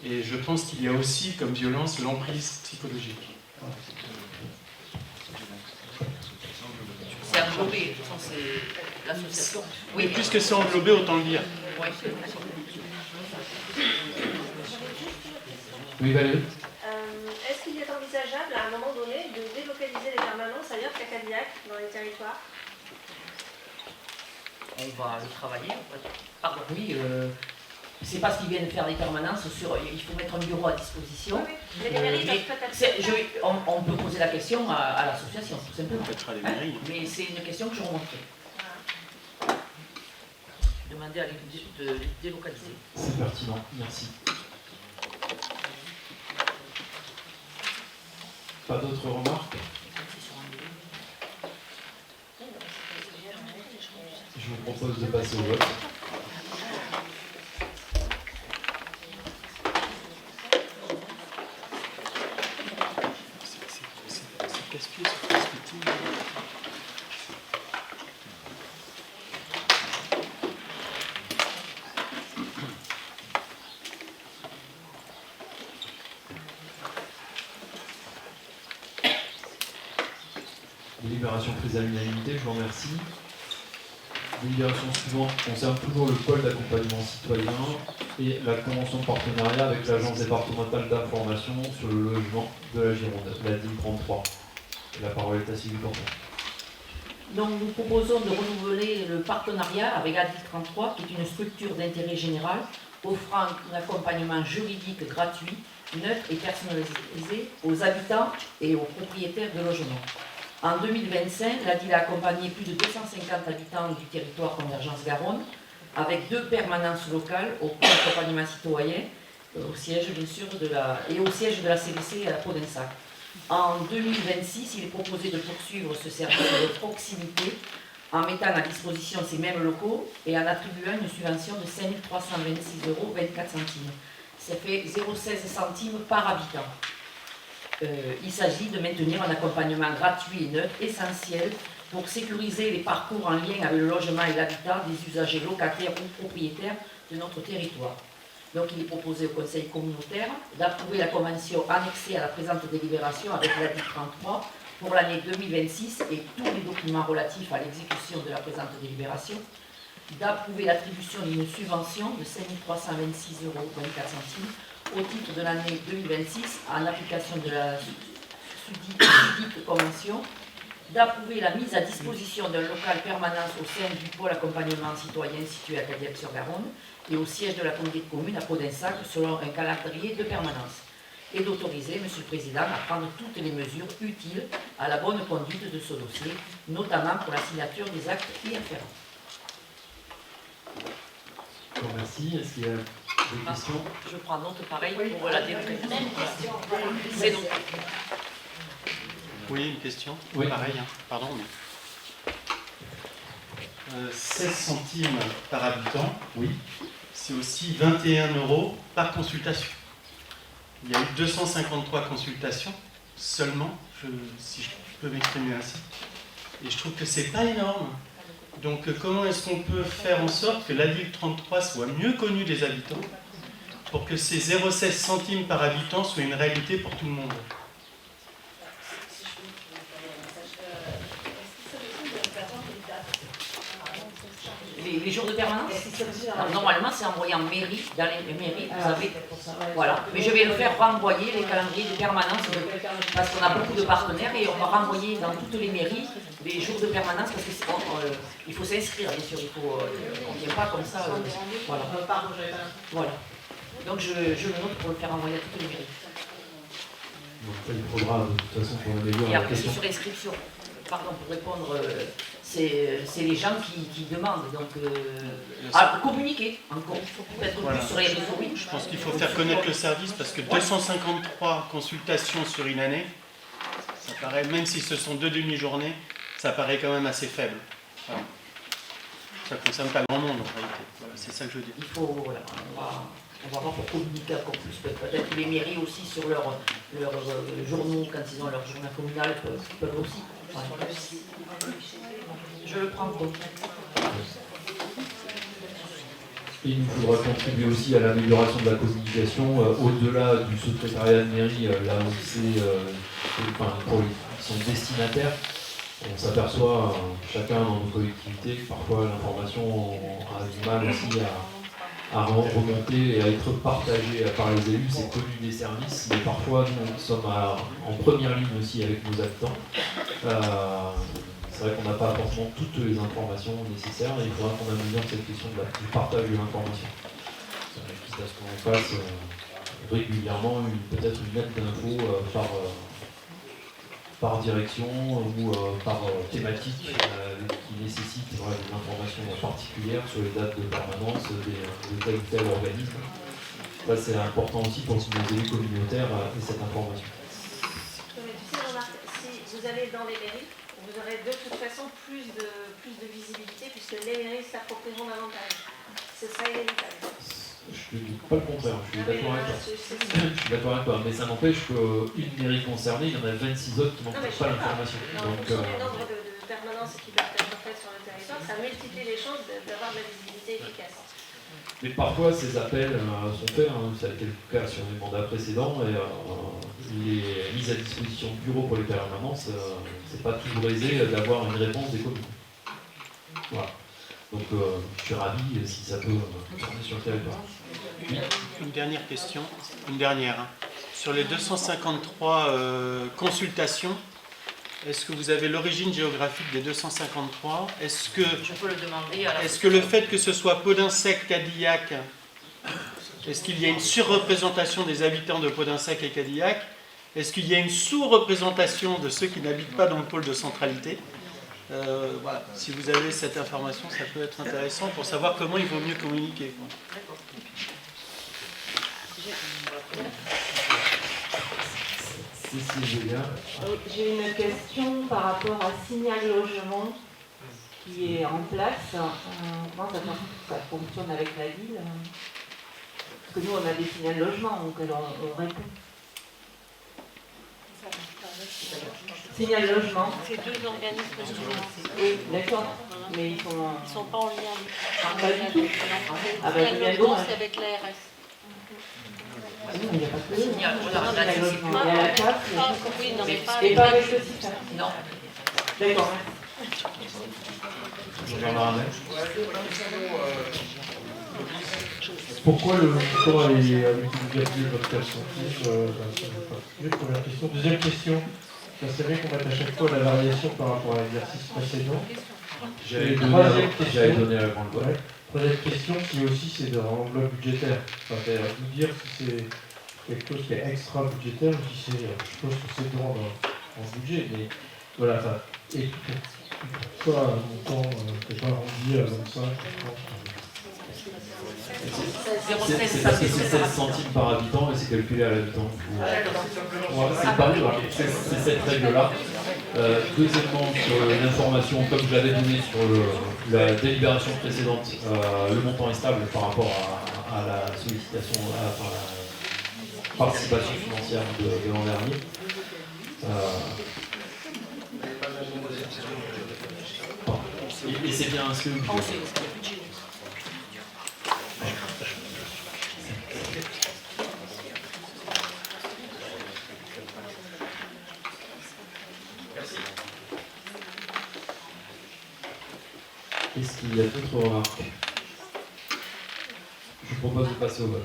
Et je pense qu'il y a aussi comme violence l'emprise psychologique. C'est englobé, de toute façon, c'est l'association. Oui, puisque c'est englobé, autant le dire. Oui, Oui, Valérie. Est-ce qu'il est envisageable à un moment donné de délocaliser les permanences ailleurs qu'à Cadillac dans les territoires? on va le travailler. Pardon, oui, c'est pas ce qu'ils viennent faire des permanences sur. Il faut mettre un bureau à disposition. Oui, oui. Les mairies peuvent peut-être on peut poser la question à l'association, tout simplement. Peut-être à les mairies. Mais c'est une question que je remonterai. Demander à l'équipe de les délocaliser. C'est pertinent, merci. Pas d'autres remarques? Je vous propose de passer au vote. Délibération prise à l'unanimité, je vous remercie. Délibération suivante concerne toujours le pôle d'accompagnement citoyen et la convention de partenariat avec l'agence départementale d'information sur le logement de la Gironde, la DIM 33. La parole est à Sylvie Canton. Donc nous proposons de renouveler le partenariat avec la DIM 33, qui est une structure d'intérêt général offrant un accompagnement juridique gratuit, neutre et personnalisé aux habitants et aux propriétaires de logements. En 2025, la DIL a accompagné plus de 250 habitants du territoire Convergence-Garonne, avec 2 permanences locales au pôle d'accompagnement citoyen, au siège bien sûr et au siège de la CVC à Podensac. En 2026, il est proposé de poursuivre ce service de proximité en mettant à disposition ces mêmes locaux et en attribuant une subvention de 5 326,24 €. Ça fait 0,16 centimes par habitant. Il s'agit de maintenir un accompagnement gratuit et neutre essentiel pour sécuriser les parcours en lien avec le logement et l'habitat des usagers locataires ou propriétaires de notre territoire. Donc il est proposé au Conseil communautaire d'approuver la convention annexée à la présente délibération avec la DIL 33 pour l'année 2026 et tous les documents relatifs à l'exécution de la présente délibération, d'approuver l'attribution d'une subvention de 5 326,24 € au titre de l'année 2026 en application de la sudite convention, d'approuver la mise à disposition d'un local permanent au sein du pôle accompagnement citoyen situé à Cadillac-sur-Garonne et au siège de la communauté de communes à Podensac selon un calendrier de permanence, et d'autoriser M. le Président à prendre toutes les mesures utiles à la bonne conduite de ce dossier, notamment pour la signature des actes y afférents. Je vous remercie. Est-ce qu'il y a des questions? Je prends note pareil pour la délibération. Même question. C'est donc. Oui, une question. Oui. Pareil, hein. Pardon. Mais... 16 centimes par habitant, oui. C'est aussi 21 € par consultation. Il y a eu 253 consultations seulement, si je peux m'exprimer ainsi. Et je trouve que c'est pas énorme. Donc comment est-ce qu'on peut faire en sorte que la DIL 33 soit mieux connue des habitants pour que ces 0,16 centimes par habitant soient une réalité pour tout le monde? les jours de permanence, normalement c'est envoyé en mairie, dans les mairies, vous savez. Voilà. Mais je vais le faire renvoyer, les calendriers de permanence, parce qu'on a beaucoup de partenaires et on va renvoyer dans toutes les mairies les jours de permanence, parce qu'il faut s'inscrire, bien sûr, on ne vient pas comme ça. Voilà. Voilà. Donc je le note pour le faire envoyer à toutes les mairies. Donc il faudra de toute façon qu'on améliore Et la après, c'est question. sur inscription. Pardon, pour répondre, c'est les gens qui demandent, donc à communiquer encore, peut-être Voilà. plus sur les réseaux. Oui. Je pense qu'il faut faire connaître le service parce que 253 consultations sur une année, ça paraît, même si ce sont 2 demi-journées, ça paraît quand même assez faible. Voilà. Ça ne concerne pas grand monde en réalité. Voilà, c'est ça que je veux dire. Il faut, voilà, on va voir pour communiquer encore plus. Peut-être que les mairies aussi sur leurs journaux, quand ils ont leur journal communal, peuvent aussi. Voilà. Je le prends en compte. Il nous faudra contribuer aussi à l'amélioration de la communication au-delà du secrétariat de mairie, là où pour les qui sont destinataires. On s'aperçoit, chacun dans nos collectivités, que parfois l'information a du mal aussi à remonter et à être partagée par les élus. C'est connu des services, mais parfois nous sommes en première ligne aussi avec nos habitants. C'est vrai qu'on n'a pas forcément toutes les informations nécessaires et il faudra qu'on améliore cette question du partage de l'information. Quitte à ce qu'on fasse régulièrement peut-être une lettre d'info par direction ou par thématique qui nécessite des informations particulières sur les dates de permanence de tel ou tel organisme. Ça, c'est important aussi pour nos élus communautaires et cette information. Mais tu sais, remarque, si vous allez dans les mairies, vous aurez de toute façon plus de visibilité puisque les mairies s'approprieront davantage. Ce sera inévitable. Je ne dis pas le contraire, je suis d'accord avec toi. Je suis d'accord avec toi, mais ça n'empêche qu'une mairie concernée, il y en a 26 autres qui n'ont pas l'information. Donc, le nombre de permanences qui peuvent être faites sur le territoire, ça multiplie les chances d'avoir de la visibilité efficace. Mais parfois, ces appels sont faits, ça a été le cas sur les mandats précédents, et les mises à disposition de bureaux pour les permanences, c'est pas toujours aisé d'avoir une réponse des communes. Voilà. Donc, je suis ravi si ça peut tourner sur le territoire. Une dernière question, une dernière. Sur les 253 consultations, est-ce que vous avez l'origine géographique des 253 ? Est-ce que, je peux le demander à la est-ce que le fait que ce soit Podensec, Cadillac, est-ce qu'il y a une surreprésentation des habitants de Podensec et Cadillac ? Est-ce qu'il y a une sous-représentation de ceux qui n'habitent pas dans le pôle de centralité ? Voilà. Si vous avez cette information, ça peut être intéressant pour savoir comment il vaut mieux communiquer. J'ai une question par rapport à Signal Logement qui est en place. Comment ça fonctionne avec la ville? Parce que nous, on a des Signal Logement, donc on répond. Signal Logement. C'est 2 organismes différents. Oui, d'accord. Mais ils sont pas en lien. Pas du tout. Ah ben, Signal Logement, c'est avec l'ARS. Non, il n'y a pas que Signal Logement. Il y a la CAF. Oui, non, mais pas et pas avec le site. Non. D'accord. Pourquoi le montant est multiplié de votre première question. Deuxième question, c'est vrai qu'on met à chaque fois la variation par rapport à l'exercice précédent. J'avais donné la grande voix. Troisième question, qui aussi c'est de l'enveloppe budgétaire. Enfin, c'est-à-dire vous dire si c'est quelque chose qui est extra budgétaire ou si c'est, je suppose que c'est dans le budget, mais voilà. Enfin, et pourquoi un montant qui n'est pas rendu à 25, 30 c'est parce que c'est 16 centimes par habitant et c'est calculé à l'habitant. C'est cette règle-là. Deuxièmement, sur l'information, comme je l'avais donné sur la délibération précédente, le montant est stable par rapport à la sollicitation, à la participation financière de l'an dernier. Et c'est bien inscrit au budget. Est-ce qu'il y a d'autres remarques? Je vous propose de passer au vote.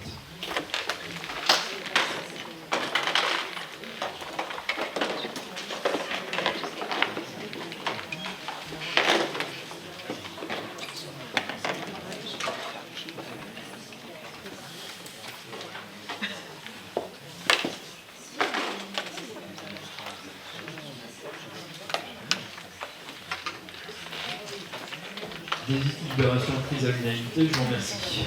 Délibération prise à l'unanimité, je vous remercie.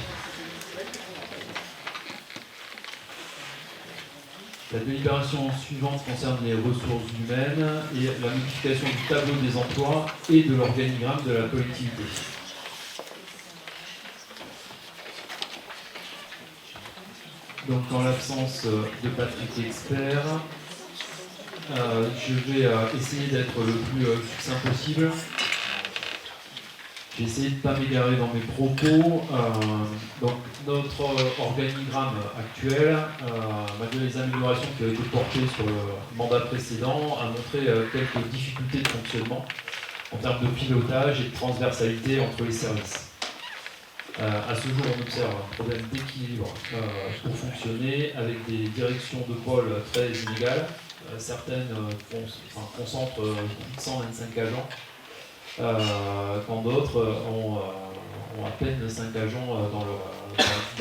La délibération suivante concerne les ressources humaines et la modification du tableau des emplois et de l'organigramme de la collectivité. Donc, en l'absence de Patrick Expert, je vais essayer d'être le plus succinct possible. J'ai essayé de ne pas m'égarer dans mes propos. Donc, notre organigramme actuel, malgré les améliorations qui ont été portées sur le mandat précédent, a montré quelques difficultés de fonctionnement en termes de pilotage et de transversalité entre les services. À ce jour, on observe un problème d'équilibre pour fonctionner avec des directions de pôle très inégales. Certaines concentrent plus de 125 agents. Quand d'autres ont à peine 5 agents dans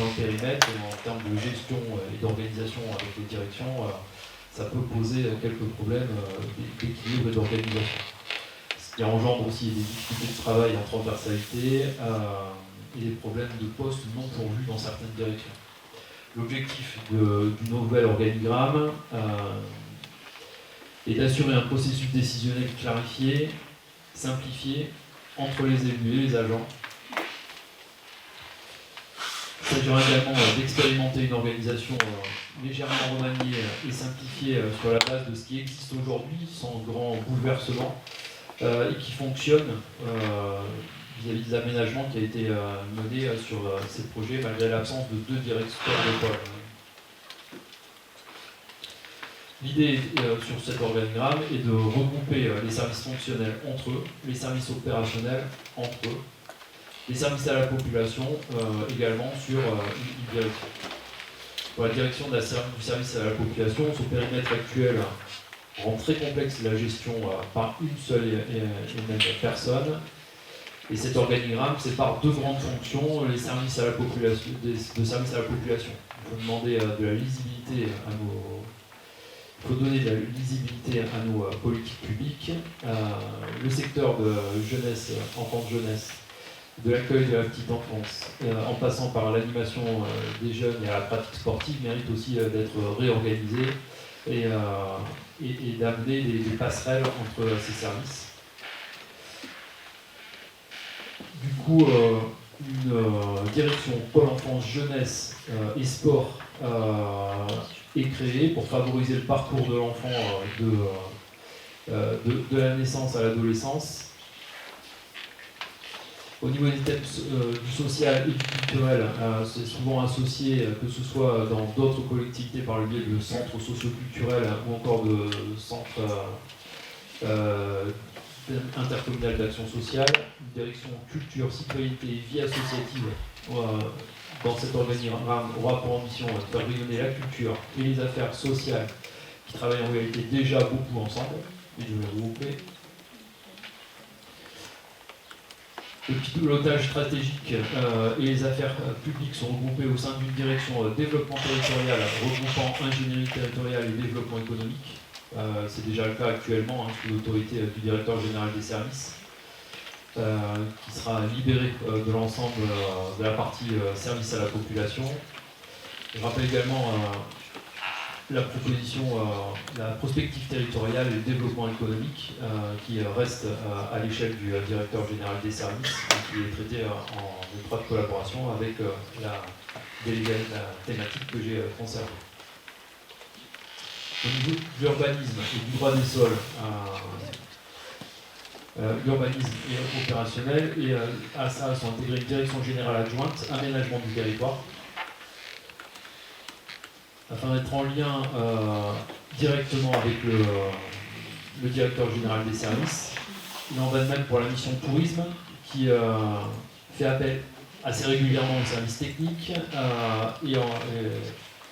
le périmètre. Et en termes de gestion et d'organisation avec les directions, ça peut poser quelques problèmes d'équilibre et d'organisation. Ce qui engendre aussi des difficultés de travail en transversalité et des problèmes de postes non pourvus dans certaines directions. L'objectif du nouvel organigramme est d'assurer un processus décisionnel clarifié, simplifié entre les élus et les agents. Il s'agira également d'expérimenter une organisation légèrement remaniée et simplifiée sur la base de ce qui existe aujourd'hui, sans grand bouleversement, et qui fonctionne vis-à-vis de l'aménagement qui a été mené sur ces projets, malgré l'absence de 2 directeurs de pôle. L'idée sur cet organigramme est de regrouper les services fonctionnels entre eux, les services opérationnels entre eux, les services à la population également sur une direction. Pour la direction du service à la population, son périmètre actuel rend très complexe la gestion par une seule et même personne. Et cet organigramme sépare 2 grandes fonctions, les services à la population, de services à la population. Il faut demander de la lisibilité à nos... Il faut donner de la lisibilité à nos politiques publiques. Le secteur de jeunesse, enfance jeunesse, de l'accueil de la petite enfance, en passant par l'animation des jeunes et à la pratique sportive, mérite aussi d'être réorganisé et d'amener des passerelles entre ces services. Du coup, une direction Pôle enfance jeunesse et sport est créée pour favoriser le parcours de l'enfant de la naissance à l'adolescence. Au niveau des thèmes du social et du culturel, c'est souvent associé, que ce soit dans d'autres collectivités par le biais de centres socioculturels ou encore de centres intercommunal d'action sociale, une direction culture, citoyenneté et vie associative dans cet organigramme aura pour ambition de faire rayonner la culture et les affaires sociales qui travaillent en réalité déjà beaucoup ensemble, et je vais regrouper. Le pilotage stratégique et les affaires publiques sont regroupés au sein d'une direction développement territorial regroupant ingénierie territoriale et développement économique. C'est déjà le cas actuellement sous l'autorité du directeur général des services, qui sera libéré de l'ensemble de la partie service à la population. Je rappelle également la proposition, la prospective territoriale et le développement économique qui reste à l'échelle du directeur général des services et qui est traité en étroite collaboration avec la thématique que j'ai conservée. Au niveau de l'urbanisme et du droit des sols, l'urbanisme est opérationnel et à ça sont intégrées une direction générale adjointe, aménagement du territoire, afin d'être en lien directement avec le directeur général des services. Il en va de même pour la mission tourisme, qui fait appel assez régulièrement aux services techniques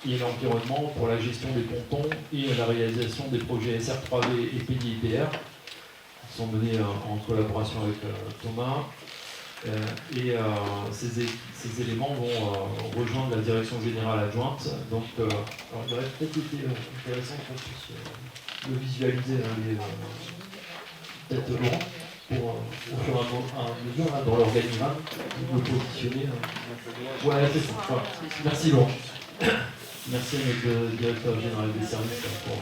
et l'environnement pour la gestion des pontons et la réalisation des projets SR3V et PDIPR, qui sont menés en collaboration avec Thomas. Ces éléments vont rejoindre la direction générale adjointe. Donc, alors, il aurait peut-être été intéressant qu'on puisse le visualiser, peut-être Laurent, pour au fur et à mesure, là, dans l'organigramme, le positionner. Ouais, c'est ça. Voilà. Merci Laurent. Merci à notre directeur général des services pour.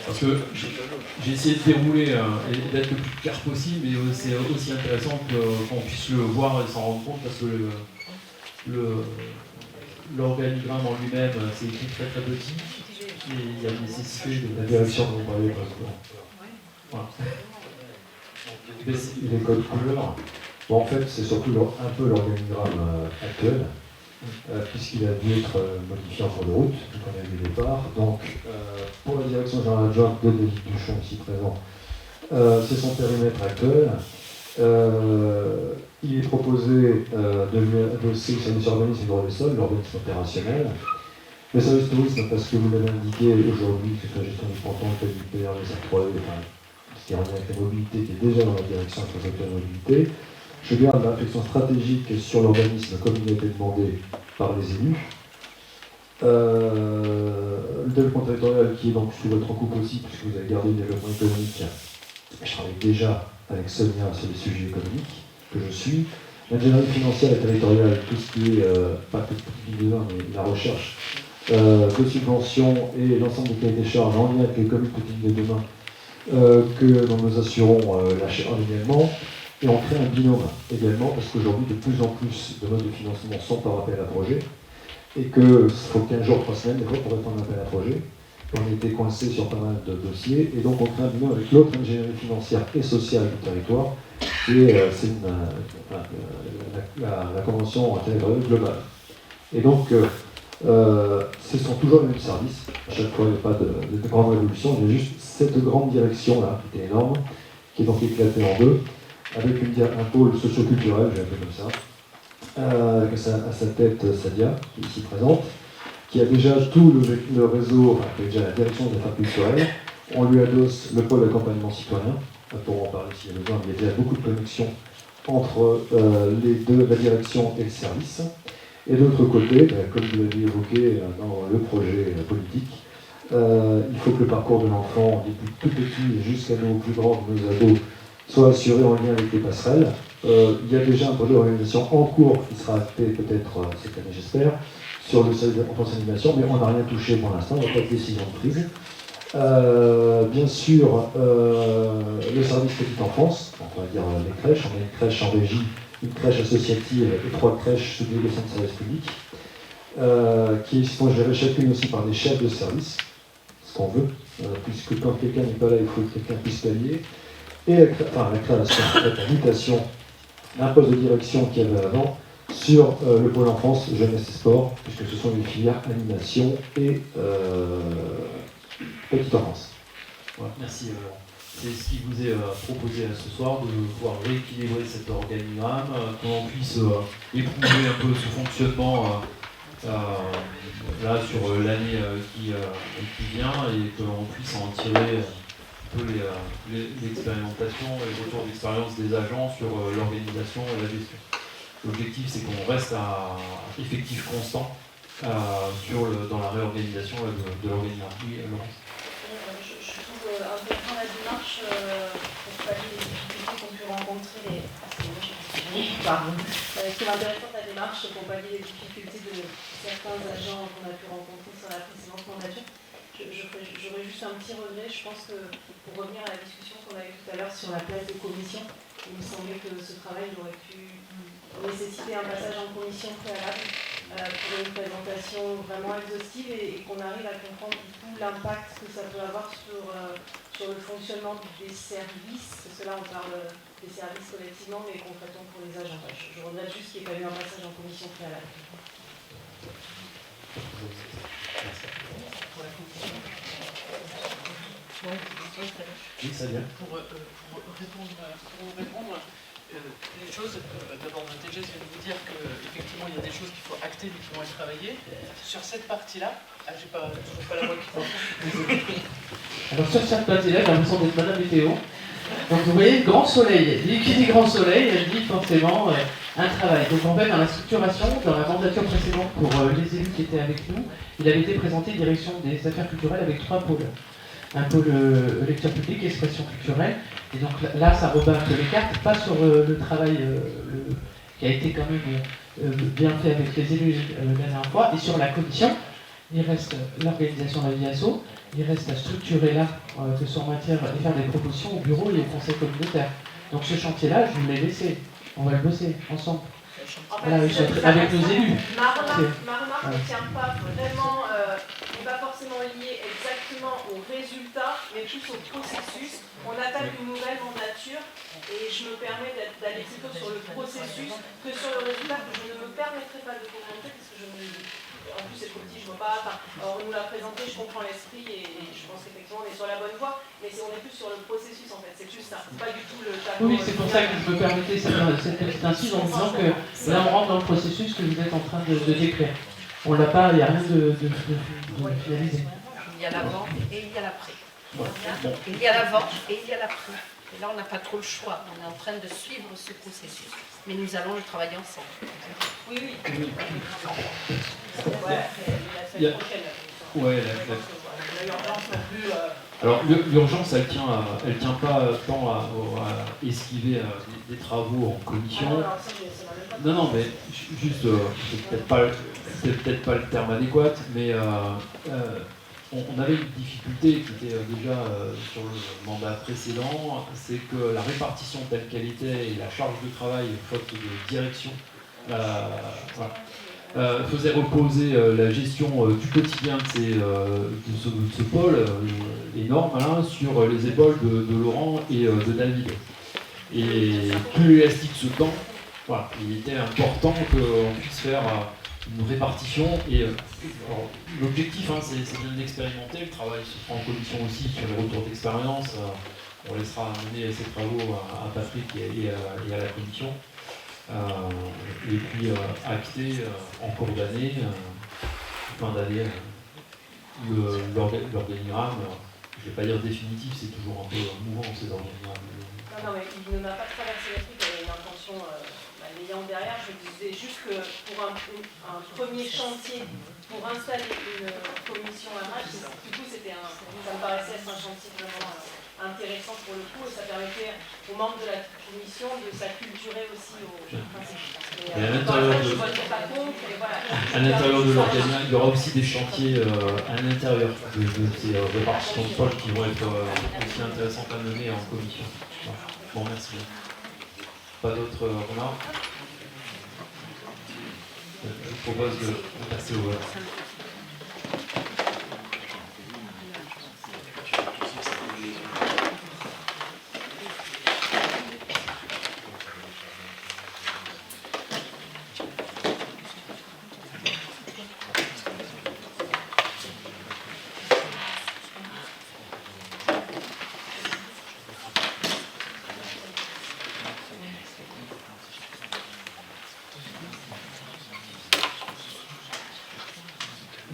Parce que j'ai essayé de dérouler et d'être le plus clair possible, mais c'est aussi intéressant qu'on puisse le voir et s'en rendre compte, parce que l'organigramme en lui-même, c'est écrit très très petit, et il y a nécessité de la direction dont on parlait voilà. Les codes couleurs, bon, en fait, c'est surtout un peu l'organigramme actuel. Puisqu'il a dû être modifié en cours de route, donc on a eu le départ. Donc, pour la direction générale adjointe de David Duchon, ici présent, c'est son périmètre actuel. Il est proposé de adosser le service urbanisme et droit des sols, l'organisme opérationnel. Le service tourisme, parce que vous l'avez indiqué aujourd'hui, c'est la gestion du ponton, le PDIPR, les R3E, ce qui est en lien avec la mobilité, qui est déjà dans la direction infrastructure de mobilité. Je garde la réflexion stratégique sur l'organisme comme il a été demandé par les élus. Le développement territorial qui est donc sous votre coupe aussi, puisque vous avez gardé le développement économique. Je travaille déjà avec Sonia sur les sujets économiques que je suis. L'ingénierie financière et territoriale, tout ce qui est, pas que le mais la recherche de subventions et l'ensemble des cahiers des charges en lien avec les communes petites de demain que nous assurons annuellement. Et on crée un binôme également, parce qu'aujourd'hui, de plus en plus de modes de financement sont par appel à projet, et qu'il faut 15 jours, 3 semaines, des fois, pour répondre à un appel à projet. On était coincé sur pas mal de dossiers, et donc on crée un binôme avec l'autre ingénierie financière et sociale du territoire, et c'est la convention territoriale globale. Et donc, ce sont toujours les mêmes services. À chaque fois, il n'y a pas de grande révolution, il y a juste cette grande direction-là, qui est énorme, qui est donc éclatée en deux, avec un pôle socio-culturel, j'ai appelé comme ça, avec à sa tête Sadia, qui est ici présente, qui a déjà tout le réseau, enfin, qui a déjà la direction des affaires culturelles. On lui adosse le pôle d'accompagnement citoyen, pour en parler s'il y a besoin, mais il y a déjà beaucoup de connexions entre les deux, la direction et le service. Et de l'autre côté, comme vous l'avez évoqué dans le projet politique, il faut que le parcours de l'enfant, depuis tout petit jusqu'à nos plus grands, nos ados, soit assuré en lien avec les passerelles. Il y a déjà un projet d'organisation en cours qui sera acté peut-être cette année, j'espère, sur le service d'animation, mais on n'a rien touché pour l'instant, il n'y a pas de décision de prise. Bien sûr, le service petite enfance, donc on va dire les crèches, on a une crèche en régie, une crèche associative et 3 crèches sous délégation de service public, qui sont gérées chacune aussi par des chefs de service, ce qu'on veut, puisque quand quelqu'un n'est pas là, il faut que quelqu'un puisse pallier. Et la création, la mutation d'un poste de direction qu'il y avait avant sur le pôle enfance, jeunesse et sport, puisque ce sont les filières animation et petite enfance. Voilà. Merci Laurent. C'est ce qui vous est proposé ce soir, de pouvoir rééquilibrer cet organigramme, qu'on puisse éprouver un peu ce fonctionnement là sur l'année qui vient, et que l'on puisse en tirer l'expérimentation et le retour d'expérience des agents sur l'organisation et la gestion. L'objectif, c'est qu'on reste à effectif constant dans la réorganisation de l'organigramme. Oui, Laurence. Je trouve important la démarche pour pallier les difficultés qu'ont pu rencontrer je trouve intéressante la démarche pour pallier les difficultés de certains agents qu'on a pu rencontrer sur la précédente mandature. J'aurais juste un petit regret. Je pense que, pour revenir à la discussion qu'on a eue tout à l'heure sur la place des commissions, il me semblait que ce travail aurait pu nécessiter un passage en commission préalable pour une présentation vraiment exhaustive et qu'on arrive à comprendre tout l'impact que ça peut avoir sur le fonctionnement des services, parce que là on parle des services collectivement, mais concrètement pour les agents. Je regrette juste qu'il n'y ait pas eu un passage en commission préalable. Merci. Oui, ça vient. Pour répondre, les choses, d'abord Natégès vient de vous dire qu'effectivement il y a des choses qu'il faut acter mais qui vont être travaillées. Sur cette partie-là, j'ai toujours pas la voix qui porte. Alors sur cette partie-là, j'ai l'impression d'être Madame Météo. Donc vous voyez, grand soleil. Qui dit grand soleil, elle dit forcément un travail. Donc en fait, dans la structuration, dans la mandature précédente pour les élus qui étaient avec nous, il avait été présenté direction des affaires culturelles avec 3 pôles. Un pôle lecture publique, expression culturelle. Et donc là, ça rebat un peu les cartes, pas sur le travail qui a été quand même bien fait avec les élus la dernière fois, et sur la commission. Il reste l'organisation de la vie asso, il reste à structurer là, que ce soit en matière et faire des propositions au bureau et au conseil communautaire. Donc ce chantier-là, je vous l'ai laissé. On va le bosser ensemble. Voilà, avec nos élus. Ma remarque ne tient pas vraiment, n'est pas forcément liée exactement au résultat, mais plus au processus. On attaque une nouvelle mandature et je me permets d'aller plutôt sur le processus que sur le résultat, que je ne me permettrai pas de commenter parce que en plus c'est petit, je ne vois pas. Alors, on nous l'a présenté, je comprends l'esprit et je pense qu'effectivement on est sur la bonne voie, mais on est plus sur le processus en fait, c'est juste ça, c'est pas du tout le tableau. Oui, c'est pour ça que je me permettais cette petite incise en disant que là on rentre dans le processus que vous êtes en train de décrire. On l'a pas, il n'y a rien de finalisé. Il y a l'avant et il y a l'après. Il y a l'avant et il y a l'après. Et là on n'a pas trop le choix, on est en train de suivre ce processus. Mais nous allons le travailler ensemble. Oui, oui. Alors l'urgence, elle tient pas tant à esquiver des travaux en commission. Non, mais juste, c'est peut-être pas le terme adéquat, mais on avait une difficulté qui était déjà sur le mandat précédent, c'est que la répartition telle qu'elle était et la charge de travail, faute de direction, faisait reposer la gestion du quotidien de ce pôle énorme sur les épaules de Laurent et de David. Et plus élastique ce temps, voilà, il était important qu'on puisse faire une répartition. Et l'objectif, c'est bien d'expérimenter. Le travail se fera en commission aussi sur les retours d'expérience. On laissera mener ces travaux à Patrick et à la commission. Et puis acter en cours d'année, fin d'année, l'organigramme. Je ne vais pas dire définitif, c'est toujours un peu mouvant ces organigrammes. Non, mais il ne m'a pas traversé l'esprit qu'il y avait une intention malveillante derrière. Je disais juste que pour un premier chantier, pour installer une commission RH, du coup, ça me paraissait être un chantier vraiment intéressant pour le coup, et ça permettait aux membres de la commission de s'acculturer aussi au principe. Et à l'intérieur de l'organigramme, il y aura aussi des chantiers à l'intérieur de ces répartitions de pôles qui vont être aussi intéressantes à mener en commission. Bon, merci. Pas d'autres remarques? Je vous propose de passer au vote.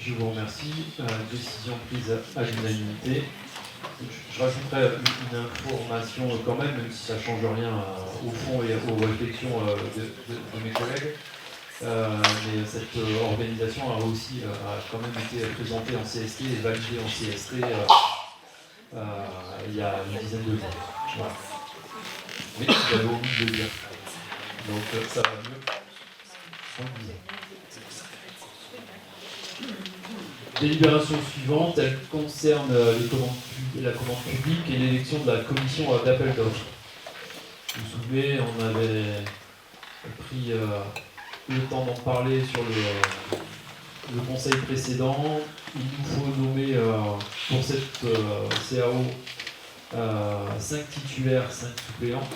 Je vous remercie. Décision prise à l'unanimité. Je rajouterai une information quand même si ça ne change rien au fond et aux réflexions de mes collègues. Mais cette organisation a aussi quand même été présentée en CST et validée en CST il y a une dizaine de jours. Voilà. Mais j'avais oublié de le dire. Donc ça va mieux. Délibération suivante, elle concerne la commande publique et l'élection de la commission d'appel d'offres. Vous vous souvenez, on avait pris le temps d'en parler sur le conseil précédent. Il nous faut nommer pour cette CAO 5 titulaires, 5 suppléants.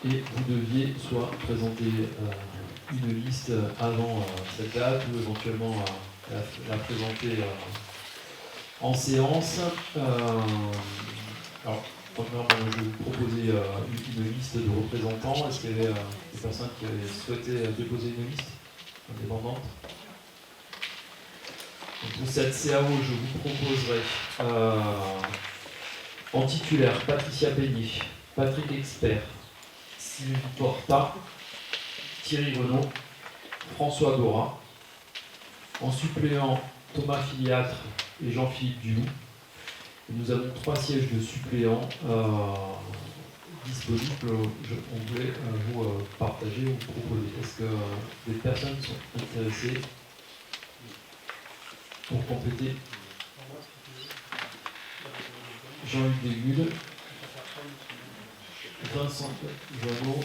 Et vous deviez soit présenter une liste avant cette date ou éventuellement la présenter en séance. Alors, premièrement, je vais vous proposer une liste de représentants. Est-ce qu'il y avait des personnes qui souhaitaient déposer une liste indépendante? Donc, pour cette CAO, je vous proposerai en titulaire Patricia Peigné, Patrick Expert, Sylvie Porta, Thierry Renaud, François Dora. En suppléant, Thomas Filiatre et Jean-Philippe Dulou. Et nous avons 3 sièges de suppléants disponibles. On voulait vous partager ou vous proposer. Est-ce que des personnes sont intéressées pour compléter? Jean-Luc Desgudes, Vincent Joanneau,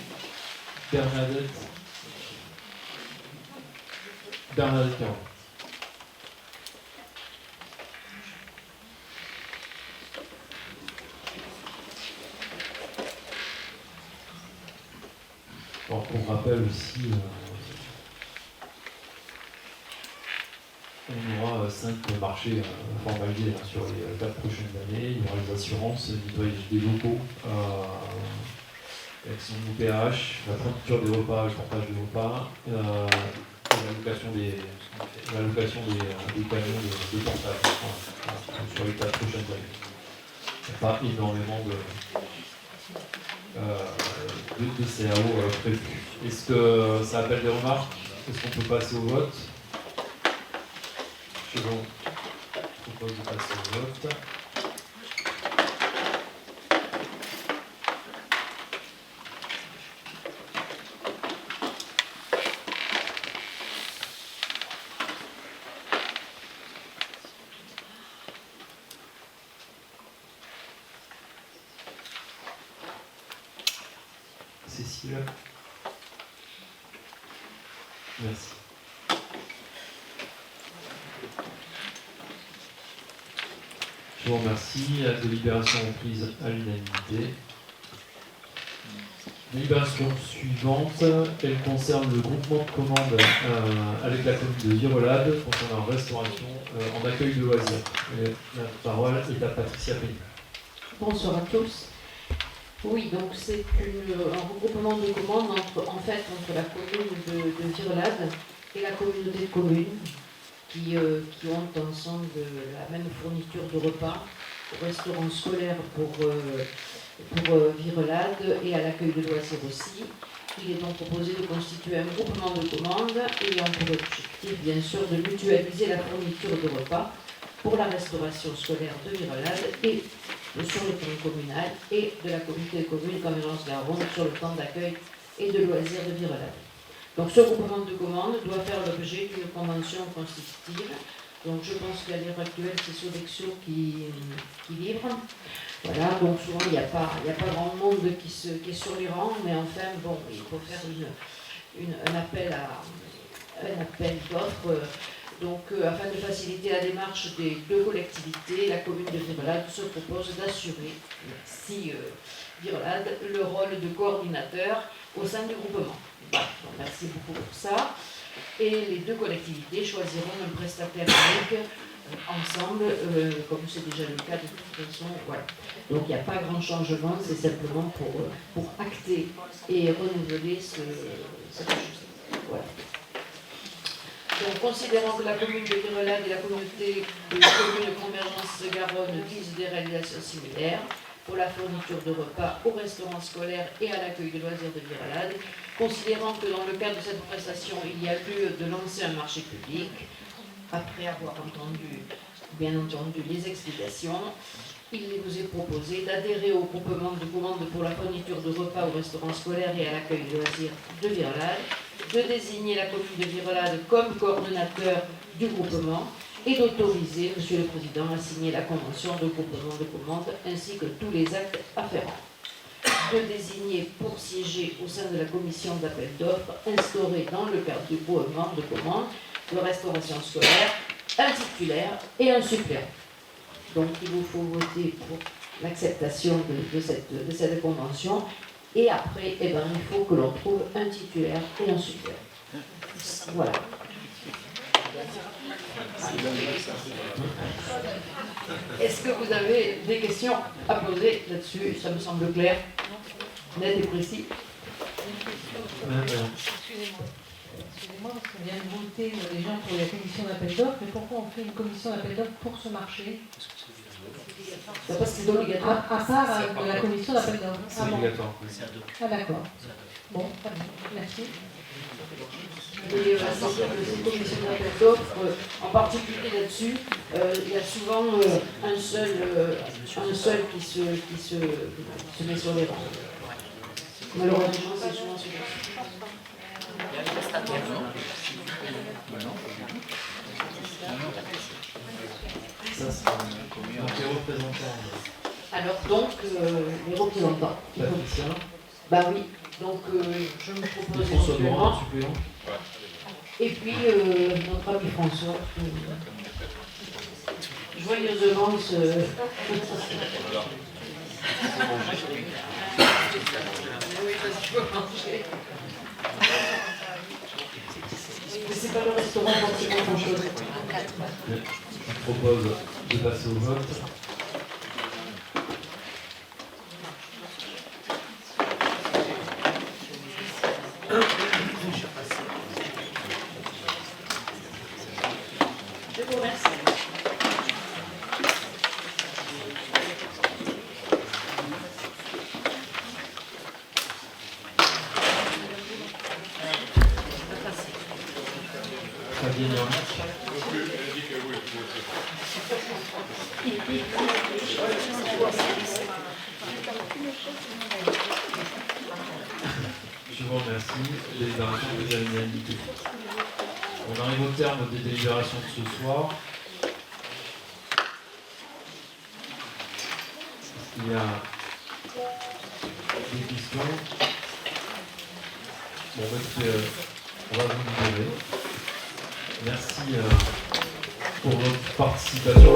Bernadette Caron. Alors, pour rappel aussi, on aura 5 marchés formalisés sur les 4 prochaines années. Il y aura les assurances, le nettoyage des locaux, l'action de l'OPH, la fourniture des repas, le portage des repas, et l'allocation des camions de portage sur les 4 prochaines années. Il n'y a pas énormément de CAO prévus. Est-ce que ça appelle des remarques? Est-ce qu'on peut passer au vote? Je vous propose de passer au vote. Cécile. Merci. Je vous remercie. La délibération est prise à l'unanimité. Délibération suivante, elle concerne le groupement de commandes avec la commune de Virolade concernant la restauration en accueil de loisirs. La parole est à Patricia Peigné. Bonsoir à tous. Oui, donc c'est un regroupement de commandes entre la commune de Virolade et la communauté de communes qui ont ensemble la même fourniture de repas au restaurant scolaire pour Virolade et à l'accueil de loisirs aussi. Il est donc proposé de constituer un groupement de commandes ayant pour objectif bien sûr de mutualiser la fourniture de repas pour la restauration scolaire de Virolade et sur le plan communal et de la communauté de communes Convergence-Garonne sur le plan d'accueil et de loisirs de Virolade. Donc ce groupement de commandes doit faire l'objet d'une convention constitutive. Donc je pense qu'à l'heure actuelle, c'est Sodexo qui livre. Voilà, donc souvent il n'y a pas grand monde qui est sur les rangs, mais enfin bon, il faut faire un appel d'offres. Donc afin de faciliter la démarche des 2 collectivités, la commune de Virolade se propose d'assurer, si Virolade, le rôle de coordinateur au sein du groupement. Voilà, donc merci beaucoup pour ça. Et les 2 collectivités choisiront un prestataire unique ensemble, comme c'est déjà le cas de toute façon. Voilà. Donc il n'y a pas grand changement, c'est simplement pour acter et renouveler cette chose. Voilà. Donc, considérant que la commune de Virolade et la communauté de communes Convergence-Garonne visent des réalisations similaires pour la fourniture de repas au restaurant scolaire et à l'accueil de loisirs de Virolade, considérant que dans le cadre de cette prestation, il y a lieu de lancer un marché public, après avoir entendu, bien entendu, les explications, il nous est proposé d'adhérer au groupement de commandes pour la fourniture de repas au restaurant scolaire et à l'accueil de loisirs de Virolade, de désigner la commune de Virolade comme coordonnateur du groupement et d'autoriser Monsieur le Président à signer la convention de groupement de commandes ainsi que tous les actes afférents. De désigner pour siéger au sein de la commission d'appel d'offres instaurée dans le cadre du groupement de commandes de restauration scolaire un titulaire et un suppléant. Donc il vous faut voter pour l'acceptation de cette convention. Et après, il faut que l'on trouve un titulaire et un suppléant. Voilà. Est-ce que vous avez des questions à poser là-dessus? Ça me semble clair, net et précis. Excusez-moi, parce qu'on vient de voter les gens pour la commission d'appel d'offres, mais pourquoi on fait une commission d'appel d'offres pour ce marché? C'est parce que c'est obligatoire. À part de la commission d'appel d'offres. C'est obligatoire. Ah d'accord. Bon, très bien. Merci. Et cette commission d'appel d'offres, en particulier là-dessus, il y a souvent un seul qui se met sur les rangs. Malheureusement, c'est souvent ce cas. Les représentants. Alors donc, les représentants. Bah oui, donc je me propose éventuellement. Et puis notre ami François, joyeusement se... Mais c'est pas le restaurant quand c'est grand chose. Je propose de passer au vote. Je vous remercie. Je vous remercie. Délibération que vous avez indiquée. On arrive au terme des délibérations de ce soir. Il y a des questions. Bon, écoutez, on va vous libérer. Merci pour votre participation.